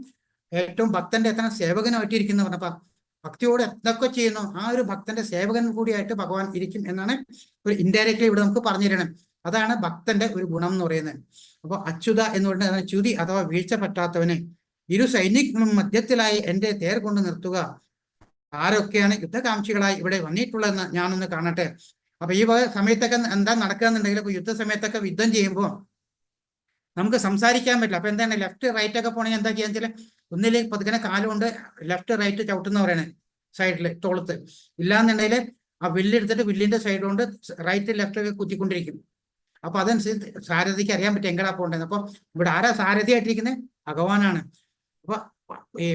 ഏറ്റവും ഭക്തന്റെ എത്ര സേവകനായിട്ടിരിക്കുന്നു പറഞ്ഞപ്പ ഭക്തിയോട് എന്തൊക്കെ ചെയ്യുന്നു ആ ഒരു ഭക്തന്റെ സേവകൻ കൂടിയായിട്ട് ഭഗവാൻ ഇരിക്കും എന്നാണ് ഒരു ഇൻഡയറക്റ്റ്ലി ഇവിടെ നമുക്ക് പറഞ്ഞു തരണം. അതാണ് ഭക്തന്റെ ഒരു ഗുണം എന്ന് പറയുന്നത്. അപ്പൊ അച്യുത എന്ന് പറയുന്നത് ച്യുതി അഥവാ വീഴ്ച പറ്റാത്തവന്. ഇരു സൈനികങ്ങളും മധ്യത്തിലായി എന്റെ തേർ കൊണ്ട് നിർത്തുക. ആരൊക്കെയാണ് യുദ്ധകാംക്ഷികളായി ഇവിടെ വന്നിട്ടുള്ളതെന്ന് ഞാനൊന്ന് കാണട്ടെ. അപ്പൊ ഈ സമയത്തൊക്കെ എന്താ നടക്കുക എന്നുണ്ടെങ്കിൽ, ഇപ്പൊ യുദ്ധ സമയത്തൊക്കെ യുദ്ധം ചെയ്യുമ്പോൾ നമുക്ക് സംസാരിക്കാൻ പറ്റില്ല. അപ്പൊ എന്താണ് ലെഫ്റ്റ് റൈറ്റ് ഒക്കെ പോണെങ്കിൽ എന്താ ചെയ്യാന്ന് വെച്ചാൽ ഒന്നില് പതുക്കനെ കാലുകൊണ്ട് ലെഫ്റ്റ് റൈറ്റ് ചവിട്ടുന്നവരാണ് സൈഡില് തോളത്ത്. ഇല്ലാന്നുണ്ടെങ്കിൽ ആ വില്ലെടുത്തിട്ട് വില്ലിന്റെ സൈഡ് കൊണ്ട് റൈറ്റ് ലെഫ്റ്റ് ഒക്കെ കുത്തിക്കൊണ്ടിരിക്കും. അപ്പൊ അതനുസരിച്ച് സാരഥിക്ക് അറിയാൻ പറ്റും എങ്ങടാ പോകേണ്ടത്. അപ്പൊ ഇവിടെ ആരാ സാരഥിയായിട്ടിരിക്കുന്നത്? ഭഗവാനാണ്. അപ്പൊ ഈ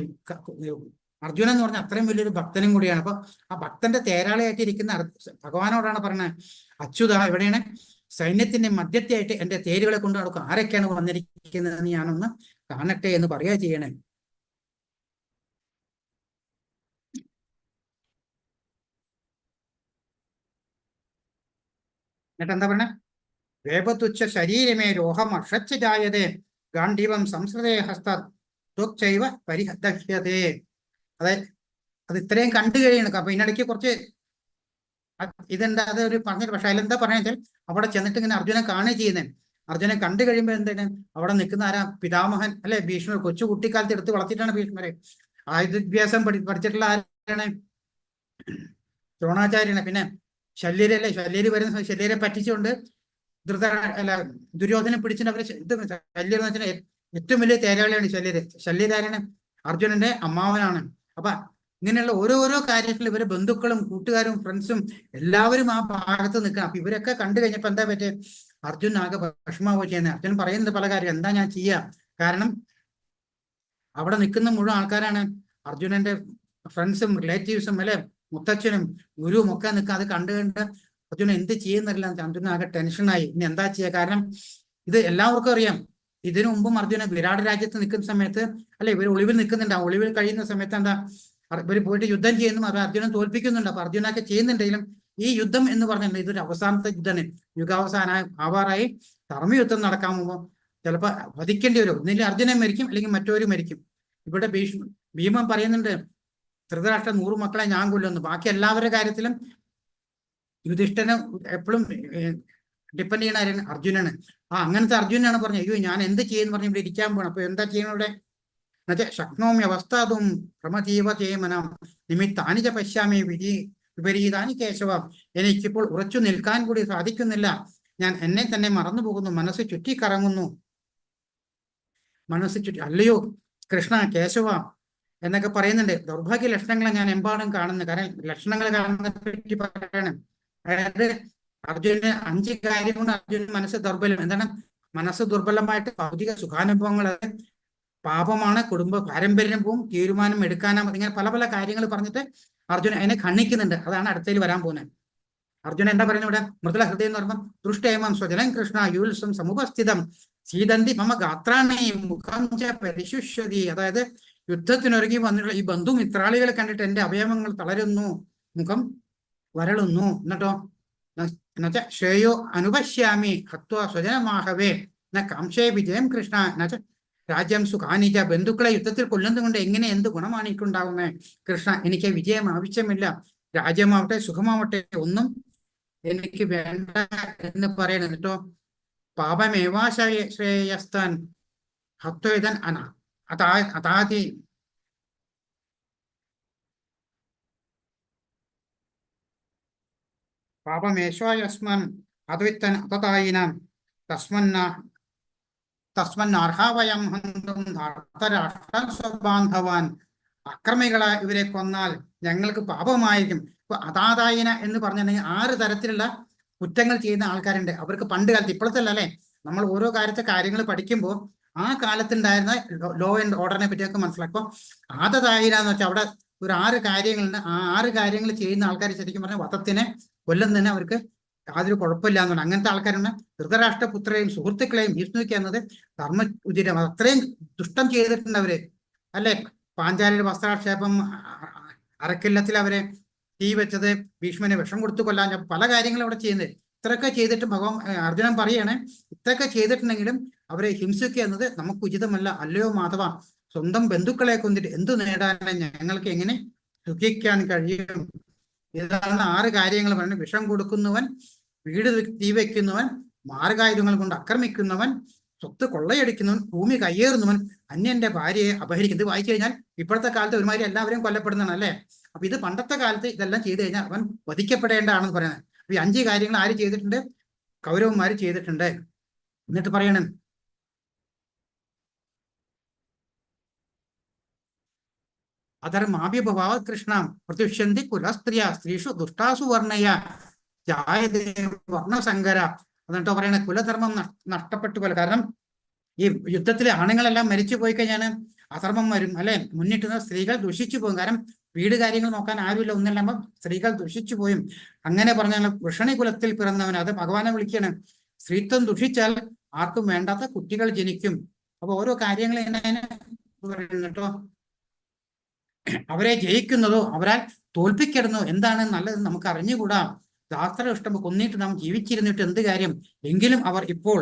അർജുനൻ എന്ന് പറഞ്ഞാൽ അത്രയും വലിയൊരു ഭക്തനും കൂടിയാണ്. അപ്പൊ ആ ഭക്തന്റെ തേരാളിയായിട്ടിരിക്കുന്ന ഭഗവാനോടാണ് പറഞ്ഞത്, അച്യുത എവിടെയാണ്? സൈന്യത്തിന്റെ മധ്യത്തെയായിട്ട് എന്റെ തേരുകളെ കൊണ്ട് നടക്കും. ആരൊക്കെയാണ് വന്നിരിക്കുന്നതെന്ന് ഞാനൊന്ന് കാണട്ടെ എന്ന് പറയാ ചെയ്യണേ. എന്നിട്ട് എന്താ പറയണേ? വേപതുച്ഛ ശരീരമേ രോഹം അക്ഷജായതേ ഗാന്ധീവം സംസ്കൃതേ ഹസ്തൈവ പരിഹദ്യതേ. അതായത് അത് ഇത്രയും കണ്ടു കഴിയണം. അപ്പൊ ഇതിനിടയ്ക്ക് കുറച്ച് ഇതെന്താ അത് ഒരു പറഞ്ഞിട്ട്, പക്ഷെ അതിലെന്താ പറയുക, അവിടെ ചെന്നിട്ട് ഇങ്ങനെ അർജുനെ കാണുകയും ചെയ്യുന്നത്. അർജുനെ കണ്ടു കഴിയുമ്പോൾ എന്താണ് അവിടെ നിൽക്കുന്ന ആരാ? പിതാമഹൻ അല്ലെ, ഭീഷ്മർ. കൊച്ചു കുട്ടിക്കാലത്ത് എടുത്ത് വളർത്തിയിട്ടാണ് ഭീഷ്മരെ. ആയുധഭ്യാസം പഠിച്ചിട്ടുള്ള ആരാണ്? ദ്രോണാചാര്യനെ. പിന്നെ ശല്യരല്ലേ, ശല്യര് വരുന്ന ശല്യരെ പറ്റിച്ചുകൊണ്ട് ദുര്യോധനെ പിടിച്ചിട്ട് അവരെ ഇത് ശല്യർ എന്ന് വെച്ചാൽ ഏറ്റവും വലിയ തേരാളിയാണ് ശല്യര്. ശല്യരാരാണ്? അർജുനന്റെ അമ്മാവനാണ്. അപ്പൊ ഇങ്ങനെയുള്ള ഓരോരോ കാര്യത്തിൽ ഇവരെ ബന്ധുക്കളും കൂട്ടുകാരും ഫ്രണ്ട്സും എല്ലാവരും ആ ഭാഗത്ത് നിൽക്കണം. അപ്പൊ ഇവരൊക്കെ കണ്ടു കഴിഞ്ഞപ്പോ എന്താ പറ്റേ? അർജുൻ ആകെ വിഷമാവോ ചെയ്യുന്നത്. അർജുൻ പറയുന്നത് പല കാര്യം, എന്താ ഞാൻ ചെയ്യാ? കാരണം അവിടെ നിൽക്കുന്ന മുഴുവൻ ആൾക്കാരാണ് അർജുനന്റെ ഫ്രണ്ട്സും റിലേറ്റീവ്സും അല്ലെ, മുത്തച്ഛനും ഗുരുവും ഒക്കെ നിൽക്കുക. അത് കണ്ട് അർജുനൻ എന്ത് ചെയ്യുന്നില്ല. അർജുനൻ ആകെ ടെൻഷനായി. ഇനി എന്താ ചെയ്യുക? കാരണം ഇത് എല്ലാവർക്കും അറിയാം. ഇതിനു മുമ്പും അർജുനൻ വിരാട് രാജ്യത്ത് നിൽക്കുന്ന സമയത്ത് അല്ലെ, ഇവർ ഒളിവിൽ നിൽക്കുന്നുണ്ട്. ആ ഒളിവിൽ കഴിയുന്ന സമയത്ത് എന്താ ഇവർ പോയിട്ട് യുദ്ധം ചെയ്യുന്നു, അത് അർജുനൻ തോൽപ്പിക്കുന്നുണ്ട്. അപ്പൊ അർജുനൊക്കെ ചെയ്യുന്നുണ്ടെങ്കിലും ഈ യുദ്ധം എന്ന് പറഞ്ഞാൽ ഇതൊരു അവസാനത്തെ യുദ്ധമാണ്. യുഗാവസാന ആവാറായി ധർമ്മയുദ്ധം നടക്കാൻ പോകുമ്പോൾ ചിലപ്പോൾ വധിക്കേണ്ടി വരും. ഒന്നില്ലെങ്കിൽ അർജുനൻ മരിക്കും, അല്ലെങ്കിൽ മറ്റൊരു മരിക്കും. ഇവിടെ ഭീമൻ പറയുന്നുണ്ട്, ധൃതരാഷ്ട്ര 100 മക്കളെ ഞാൻ കൊല്ലുന്നു. ബാക്കി എല്ലാവരുടെ കാര്യത്തിലും യുധിഷ്ഠിരനെ എപ്പോഴും ഡിപ്പെൻഡ് ചെയ്യണ ആരാണ്? അർജുനാണ്. അങ്ങനത്തെ അർജുനാണ് പറഞ്ഞത്, അയ്യോ ഞാൻ എന്ത് ചെയ്യുന്നു പറഞ്ഞ് ഇവിടെ ഇരിക്കാൻ പോകണം. അപ്പൊ എന്താ ചെയ്യണം ഇവിടെ? എന്നുവെച്ചാൽ ശക്നോമി അവസ്ഥാതും പ്രമതീവ ചേമനം നിമിത്താനി ച പശ്യാമി വിപരീതാനി കേശവ. എനിക്കിപ്പോൾ ഉറച്ചു നിൽക്കാൻ കൂടി സാധിക്കുന്നില്ല. ഞാൻ എന്നെ തന്നെ മറന്നു പോകുന്നു, മനസ്സ് ചുറ്റിക്കറങ്ങുന്നു. അല്ലയോ കൃഷ്ണ, കേശവ എന്നൊക്കെ പറയുന്നുണ്ട്. ദൗർഭാഗ്യ ലക്ഷണങ്ങളെ ഞാൻ എമ്പാടും കാണുന്നു. കാരണം ലക്ഷണങ്ങൾ കാണുന്നതിനെ പറ്റി പറയണം. അതായത് അർജുനന് 5 കാര്യം കൊണ്ട് അർജുനൻ മനസ്സ് ദുർബലം. എന്താണ് മനസ്സ് ദുർബലമായിട്ട്? ഭൗതിക സുഖാനുഭവങ്ങൾ, പാപമാണ്, കുടുംബ പാരമ്പര്യവും, തീരുമാനം എടുക്കാനും, ഇങ്ങനെ പല പല കാര്യങ്ങൾ പറഞ്ഞിട്ട് അർജുനൻ അതിനെ ഖണ്ഡിക്കുന്നുണ്ട്. അതാണ് അടുത്തതിൽ വരാൻ പോകുന്നത്. അർജുനൻ എന്താ പറയുന്നത് ഇവിടെ? മൃദുല ഹൃദയം എന്ന് പറയുമ്പോൾ ദൃഷ്ടേമം സ്വജനം കൃഷ്ണ യൂൽസം സമുപസ്ഥിതം സീതന്തി മമ ഗാത്രാണി മുഖം ച പരിശുഷ്യതി. അതായത് യുദ്ധത്തിനൊരുങ്ങി വന്നിട്ടുള്ള ഈ ബന്ധുമിത്രാളികളെ കണ്ടിട്ട് എന്റെ അവയവങ്ങൾ തളരുന്നു, മുഖം വരളുന്നു. എന്നിട്ടോ എന്നുവെച്ചാൽ ശ്രേയോ അനുപശ്യാമി ഹത്വ സ്വജനമാഹവേ ന കാംക്ഷേ വിജയം കൃഷ്ണ. എന്നുവെച്ചാൽ രാജ്യം സുഖാനിജ. ബന്ധുക്കളെ യുദ്ധത്തിൽ കൊല്ലുന്നതുകൊണ്ട് എങ്ങനെ എന്ത് ഗുണമാണ് എനിക്കുണ്ടാവുന്നത് കൃഷ്ണ? എനിക്ക് വിജയം ആവശ്യമില്ല, രാജ്യമാവട്ടെ സുഖമാവട്ടെ ഒന്നും എനിക്ക് വേണ്ട എന്ന് പറയണം. എന്നിട്ടോ പാപമേവാശ്രേയസ്താൻ ഹത്വേതൻ അതാതി പാപമേശ്വയസ്മൻ അദ്വിത്തൻ അതതായിനാം തസ്മന്നർഹാവയം ഹന്തും ധാർത്തരാഷ്ട്രം സ്വബാന്ധവാൻ. അക്രമികളെ ഇവരെ കൊന്നാൽ ഞങ്ങൾക്ക് പാപമായിരിക്കും. ഇപ്പൊ അതാതായിന എന്ന് പറഞ്ഞിട്ടുണ്ടെങ്കിൽ 6 തരത്തിലുള്ള കുറ്റങ്ങൾ ചെയ്യുന്ന ആൾക്കാരുണ്ട്. അവർക്ക് പണ്ട് കാലത്ത്, ഇപ്പോഴത്തെ അല്ലേ, നമ്മൾ ഓരോ കാര്യങ്ങൾ പഠിക്കുമ്പോൾ ആ കാലത്തുണ്ടായിരുന്ന ലോ ആൻഡ് ഓർഡറിനെ പറ്റിയൊക്കെ മനസ്സിലാക്കും. ആദതായിന എന്ന് വെച്ചാൽ അവിടെ ഒരു 6 കാര്യങ്ങളുണ്ട്. ആ 6 കാര്യങ്ങൾ ചെയ്യുന്ന ആൾക്കാർ ശരിക്കും പറഞ്ഞാൽ വധത്തിനെ കൊല്ലുന്നതിന് അവർക്ക് യാതൊരു കുഴപ്പമില്ല എന്നാണ്. അങ്ങനത്തെ ആൾക്കാരാണ് ധൃതരാഷ്ട്രപുത്രരെയും സുഹൃത്തുക്കളെയും വിഷ്ണുവിക്ക് എന്നത് ധർമ്മ ഉചിതം. അത്രയും ദുഷ്ടം ചെയ്തിട്ടുണ്ട് അല്ലെ? പാഞ്ചാലിയുടെ വസ്ത്രാക്ഷേപം, അരക്കില്ലത്തിൽ അവരെ തീ വെച്ചത്, ഭീഷ്മനെ വിഷം കൊടുത്തു കൊല്ലാൻ, പല കാര്യങ്ങളും അവിടെ ചെയ്യുന്നത്. ഇത്രയൊക്കെ ചെയ്തിട്ട് അർജുനൻ പറയാണ്, ഇത്രയൊക്കെ ചെയ്തിട്ടുണ്ടെങ്കിലും അവരെ ഹിംസിക്കുക എന്നത് നമുക്ക് ഉചിതമല്ല. അല്ലയോ മാധവ, സ്വന്തം ബന്ധുക്കളെ കൊന്നിട്ട് എന്തു നേടാൻ ഞങ്ങൾക്ക് എങ്ങനെ സുഖിക്കാൻ കഴിയും? ഇതാണ് 6 കാര്യങ്ങൾ പറയുന്നത്. വിഷം കൊടുക്കുന്നവൻ, വീട് തീ വയ്ക്കുന്നവൻ, മാർഗായുധങ്ങൾ കൊണ്ട് ആക്രമിക്കുന്നവൻ, സ്വത്ത് കൊള്ളയടിക്കുന്നവൻ, ഭൂമി കയ്യേറുന്നവൻ, അന്യന്റെ ഭാര്യയെ അപഹരിക്കുന്നത്. ഇത് വായിച്ചു കഴിഞ്ഞാൽ ഇപ്പോഴത്തെ കാലത്ത് ഒരുമാതിരി എല്ലാവരെയും കൊല്ലപ്പെടുന്നതാണ് അല്ലേ? അപ്പൊ ഇത് പണ്ടത്തെ കാലത്ത് ഇതെല്ലാം ചെയ്തു കഴിഞ്ഞാൽ അവൻ വധിക്കപ്പെടേണ്ടതാണെന്ന് പറയുന്നത്. അപ്പൊ ഈ 5 കാര്യങ്ങൾ ആര് ചെയ്തിട്ടുണ്ട്? കൗരവന്മാര് ചെയ്തിട്ടുണ്ട്. എന്നിട്ട് പറയണം, അധർമാഭിഭവാ കൃഷ്ണ പ്രത്യുഷ്യന്തി കുലസ്ത്രീയ സ്ത്രീഷു ദുഷ്ടാസു വർണ്ണയ ജായതേ വർണ്ണസങ്കര. എന്നിട്ടോ പറയണ കുലധർമ്മം നഷ്ടപ്പെട്ടു പോലെ. കാരണം ഈ യുദ്ധത്തിലെ ആണുങ്ങളെല്ലാം മരിച്ചു പോയി കഴിഞ്ഞാൽ അധർമ്മം വരും അല്ലെ? മുന്നിട്ടുന്ന സ്ത്രീകൾ ദുഷിച്ചു പോകും. കാരണം വീട് കാര്യങ്ങൾ നോക്കാൻ ആരുമില്ല, ഒന്നില്ലാകുമ്പോൾ സ്ത്രീകൾ ദുഷിച്ചു പോയും. അങ്ങനെ പറഞ്ഞാൽ വൃഷണി കുലത്തിൽ പിറന്നവൻ, അത് ഭഗവാനെ വിളിക്കാണ്. സ്ത്രീത്വം ദുഷിച്ചാൽ ആർക്കും വേണ്ടാത്ത കുട്ടികൾ ജനിക്കും. അപ്പൊ ഓരോ കാര്യങ്ങൾ കേട്ടോ, അവരെ ജയിക്കുന്നതോ അവരാൽ തോൽപ്പിക്കിടുന്നതോ എന്താണ് നല്ലത് നമുക്ക് അറിഞ്ഞുകൂടാ. ശാസ്ത്ര ഇഷ്ടം കൊന്നിട്ട് നാം ജീവിച്ചിരുന്നിട്ട് എന്ത് കാര്യം? എങ്കിലും അവർ ഇപ്പോൾ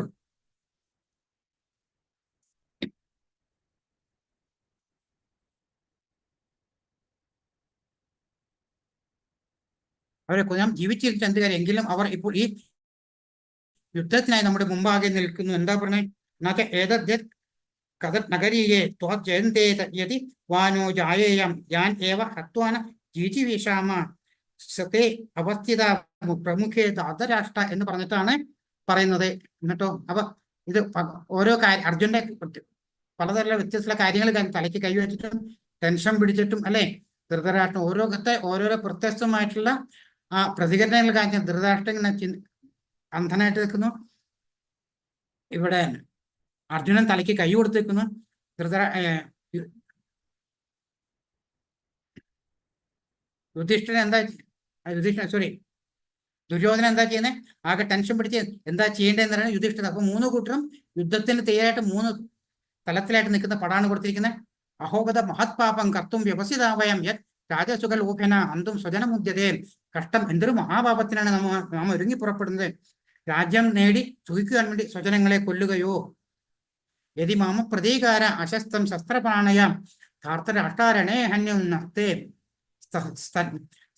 നാം ജീവിച്ചിരുന്നിട്ട് എന്ത് കാര്യം? എങ്കിലും അവർ ഇപ്പോൾ ഈ യുദ്ധത്തിനായി നമ്മുടെ മുമ്പാകെ നിൽക്കുന്നു. എന്താ പറഞ്ഞത്? നഗരീയെ ജയന്തേ യതി വാനോ ജായേയം യാൻ ഏവ ഹത്വാന ജീജിവിഷാമ സതേ അവസ്ഥിത പ്രമുഖേ ധാതരാഷ്ട്ര എന്ന് പറഞ്ഞിട്ടാണ് പറയുന്നത്. എന്നിട്ടോ അപ്പൊ ഇത് ഓരോ അർജുന്റെ പലതരം വ്യത്യസ്ത കാര്യങ്ങൾ തലയ്ക്ക് കൈവച്ചിട്ടും ടെൻഷൻ പിടിച്ചിട്ടും അല്ലെ? ധൃതരാഷ്ട്രം ഓരോരോ പ്രത്യക്ഷമായിട്ടുള്ള ആ പ്രതികരണങ്ങൾ കാണിച്ച ധൃതരാഷ്ട്രം ഇങ്ങനെ അന്ധനായിട്ട് നിൽക്കുന്നു. ഇവിടെ അർജുനൻ തലയ്ക്ക് കൈ കൊടുത്തേക്കുന്നു. ദുര്യോധനൻ എന്താ ചെയ്യുന്നത്? ആകെ ടെൻഷൻ പിടിച്ച് എന്താ ചെയ്യേണ്ടതെന്ന് പറയുന്നത് യുധിഷ്ഠിരൻ. അപ്പൊ 3 കൂട്ടരും യുദ്ധത്തിന് തയ്യാറായിട്ട് 3 തലത്തിലായിട്ട് നിൽക്കുന്ന പടാണ് കൊടുത്തിരിക്കുന്നത്. അഹോഗത മഹത് പാപം കർത്തും വ്യവസിതാവയം യത് രാജസുഖലോഭന അന്തും സ്വജനമുദ്യതേ കഷ്ടം, എന്തൊരു മഹാപാപത്തിനാണ് നാം ഒരുങ്ങി പുറപ്പെടുന്നത്. രാജ്യം നേടി സുഖിക്കുവാൻ വേണ്ടി സ്വജനങ്ങളെ കൊല്ലുകയോ? യതി മാമ പ്രതീകാര അശസ്തം ശസ്ത്രപാണയാം ധാർത്തരാഷ്ട്രാരണേ ഹന്യം നർത്തേ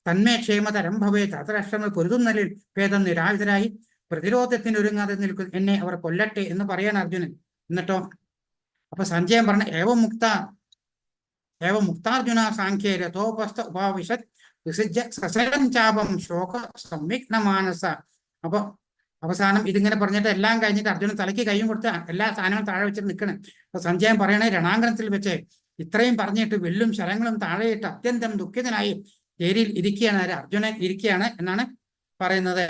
തന്മേ ക്ഷേമതരം ഭവേ ധാർത്തരാഷ്ട്രങ്ങൾ പൊരുതുന്നതിൽ ഭേദം നിരായുധരായി പ്രതിരോധത്തിന് ഒരുങ്ങാതെ നിൽക്കും എന്നെ അവർ കൊല്ലട്ടെ എന്ന് പറയാൻ അർജുനൻ. എന്നിട്ടോ അപ്പൊ സഞ്ജയൻ പറഞ്ഞ ഏവ മുക്താർജുന സാഖ്യേ രഥോപസ്ഥ ഉപാവിശത് വിസജ്ജ സസരം ചാപം ശോക സംവിഘ്ന മാനസ. അപ്പൊ അവസാനം ഇതിങ്ങനെ പറഞ്ഞിട്ട് എല്ലാം കഴിഞ്ഞിട്ട് അർജുനൻ തലയ്ക്ക് കൈയും കൊടുത്ത് എല്ലാ സാധനങ്ങളും താഴെ വെച്ചിട്ട് നിൽക്കണം. അപ്പൊ സഞ്ജയൻ പറയണേ, രണാങ്കണത്തിൽ വെച്ച് ഇത്രയും പറഞ്ഞിട്ട് വില്ലും ശരങ്ങളും താഴെയിട്ട് അത്യന്തം ദുഃഖിതനായി തേരിൽ ഇരിക്കുകയാണ്. അർജുനൻ ഇരിക്കുകയാണ് എന്നാണ് പറയുന്നത്.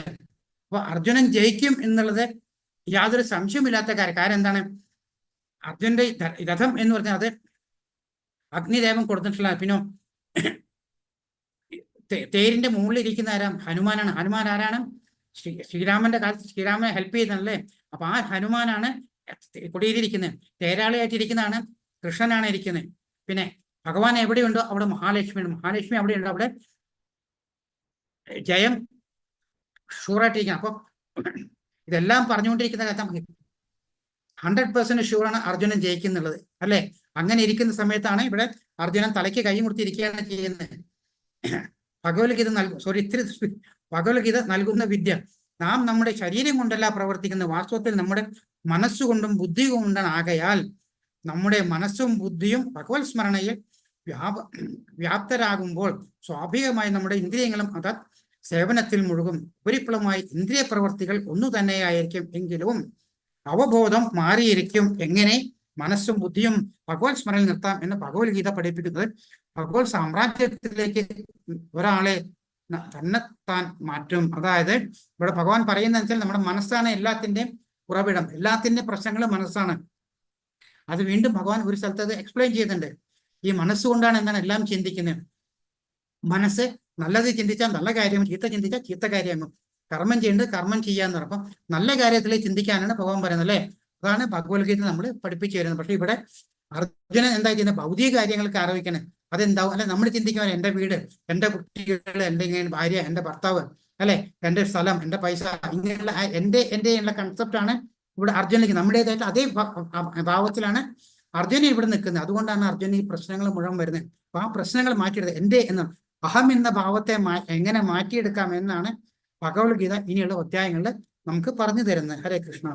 അപ്പൊ അർജുനൻ ജയിക്കും എന്നുള്ളത് യാതൊരു സംശയമില്ലാത്ത കാര്യം എന്താണ്? അർജുനന്റെ രഥം എന്ന് പറഞ്ഞാൽ അത് അഗ്നിദേവൻ കൊടുത്തിട്ടുള്ള, പിന്നെ തേരിന്റെ മുകളിൽ ഇരിക്കുന്ന ഹനുമാനാണ്. ഹനുമാൻ ആരാണ്? ശ്രീരാമന്റെ കാലത്ത് ശ്രീരാമനെ ഹെൽപ്പ് ചെയ്തല്ലേ. അപ്പൊ ആ ഹനുമാനാണ് കൊടിയിലിരിക്കുന്നത്. തേരാളിയായിട്ടിരിക്കുന്നതാണ് കൃഷ്ണനാണ് ഇരിക്കുന്നത്. പിന്നെ ഭഗവാൻ എവിടെയുണ്ടോ അവിടെ മഹാലക്ഷ്മിയാണ്. മഹാലക്ഷ്മി അവിടെയുണ്ടോ അവിടെ ജയം ഷൂറായിട്ടിരിക്കണം. അപ്പൊ ഇതെല്ലാം പറഞ്ഞുകൊണ്ടിരിക്കുന്ന കാര്യം 100% ഷുവറാണ് അർജുനൻ ജയിക്കുന്നുള്ളത് അല്ലെ. അങ്ങനെ ഇരിക്കുന്ന സമയത്താണ് ഇവിടെ അർജുനൻ തലയ്ക്ക് കൈ കൊടുത്തിരിക്കുകയാണ് ചെയ്യുന്നത്. ഭഗവത്ഗീത നൽകുന്ന വിദ്യ നാം നമ്മുടെ ശരീരം കൊണ്ടല്ല പ്രവർത്തിക്കുന്നത്, വാസ്തവത്തിൽ നമ്മുടെ മനസ്സുകൊണ്ടും ബുദ്ധി കൊണ്ടാണ്. ആകയാൽ നമ്മുടെ മനസ്സും ബുദ്ധിയും ഭഗവത് സ്മരണയിൽ വ്യാപ്തരാകുമ്പോൾ സ്വാഭാവികമായി നമ്മുടെ ഇന്ദ്രിയങ്ങളും അത് സേവനത്തിൽ മുഴുകും. ഉപരിപ്ലവമായി ഇന്ദ്രിയ പ്രവർത്തികൾ ഒന്നു തന്നെയായിരിക്കും എങ്കിലും അവബോധം മാറിയിരിക്കും. എങ്ങനെ മനസ്സും ബുദ്ധിയും ഭഗവത് സ്മരണയിൽ നിർത്താം എന്ന് ഭഗവത്ഗീത പഠിപ്പിക്കുന്നത് ഭഗവത് സാമ്രാജ്യത്തിലേക്ക് ഒരാളെ തന്നെത്താൻ മാറ്റും. അതായത് ഇവിടെ ഭഗവാൻ പറയുന്നത് വെച്ചാൽ നമ്മുടെ മനസ്സാണ് എല്ലാത്തിൻ്റെയും ഉറവിടം, എല്ലാത്തിൻ്റെയും പ്രശ്നങ്ങളും മനസ്സാണ്. അത് വീണ്ടും ഭഗവാൻ ഒരു സ്ഥലത്ത് അത് എക്സ്പ്ലെയിൻ ചെയ്യുന്നുണ്ട്. ഈ മനസ്സുകൊണ്ടാണ് എന്താണ് എല്ലാം ചിന്തിക്കുന്നത്. മനസ്സ് നല്ലത് ചിന്തിച്ചാൽ നല്ല കാര്യം, ചീത്ത ചിന്തിച്ചാൽ ചീത്ത കാര്യമാകും. കർമ്മം ചെയ്യേണ്ടത് കർമ്മം ചെയ്യാന്ന് പറഞ്ഞപ്പം നല്ല കാര്യത്തിൽ ചിന്തിക്കാനാണ് ഭഗവാൻ പറയുന്നത് അല്ലേ. അതാണ് ഭഗവത്ഗീത നമ്മൾ പഠിപ്പിച്ചു തരുന്നത്. പക്ഷെ ഇവിടെ അർജുനൻ എന്താ ചെയ്യുന്നത്? ഭൗതിക കാര്യങ്ങൾക്ക് ആരോപിക്കണേ. അതെന്താവും അല്ലെ? നമ്മൾ ചിന്തിക്കുവാൻ എൻ്റെ വീട്, എൻ്റെ കുട്ടികൾ, എൻ്റെ ഭാര്യ, എൻ്റെ ഭർത്താവ് അല്ലെ, എൻ്റെ സ്ഥലം, എൻ്റെ പൈസ, ഇങ്ങനെയുള്ള എൻ്റെ കൺസെപ്റ്റാണ് ഇവിടെ അർജുനക്ക്. നമ്മുടേതായിട്ട് അതേ ഭാവത്തിലാണ് അർജുനൻ ഇവിടെ നിൽക്കുന്നത്. അതുകൊണ്ടാണ് അർജുനൻ ഈ പ്രശ്നങ്ങൾ മുഴുവൻ വരുന്നത്. അപ്പൊ ആ പ്രശ്നങ്ങൾ മാറ്റിയെടുത്ത് എൻ്റെ എന്ന അഹം എന്ന ഭാവത്തെ എങ്ങനെ മാറ്റിയെടുക്കാം എന്നാണ് ഭഗവത്ഗീത ഇനിയുള്ള അധ്യായങ്ങളിൽ നമുക്ക് പറഞ്ഞു തരുന്നത്. ഹരേ കൃഷ്ണ.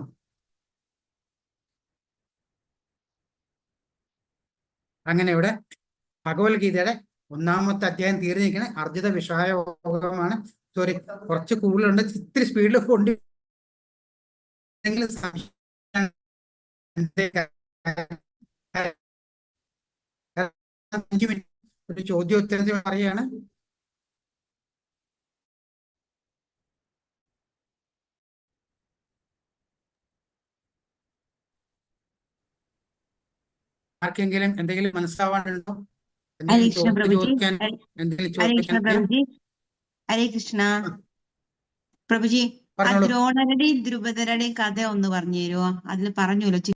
അങ്ങനെ ഇവിടെ ഭഗവത്ഗീതയുടെ 1ാമത്തെ അധ്യായം തീർന്നിരിക്കുന്ന അർജിത വിഷായോഗമാണ്. സോറി, കുറച്ച് കൂടുതലുണ്ട്, ഇത്തിരി സ്പീഡിൽ കൊണ്ട് 5 മിനിറ്റ് ഒരു ചോദ്യോത്തരത്തിൽ പറയുകയാണ്. ആർക്കെങ്കിലും എന്തെങ്കിലും മനസ്സിലാവാനുണ്ടോ? ഹരേ കൃഷ്ണ പ്രഭുജി. ഹരേ കൃഷ്ണ ചോദിക്കാൻ പ്രഭുജി. ഹരേ കൃഷ്ണ പ്രഭുജി. ആ പറഞ്ഞോളൂ. ദ്രോണരുടെയും ദ്രുപദരുടെയും കഥ ഒന്ന് പറഞ്ഞു തരുമോ? അതിൽ പറഞ്ഞല്ലോ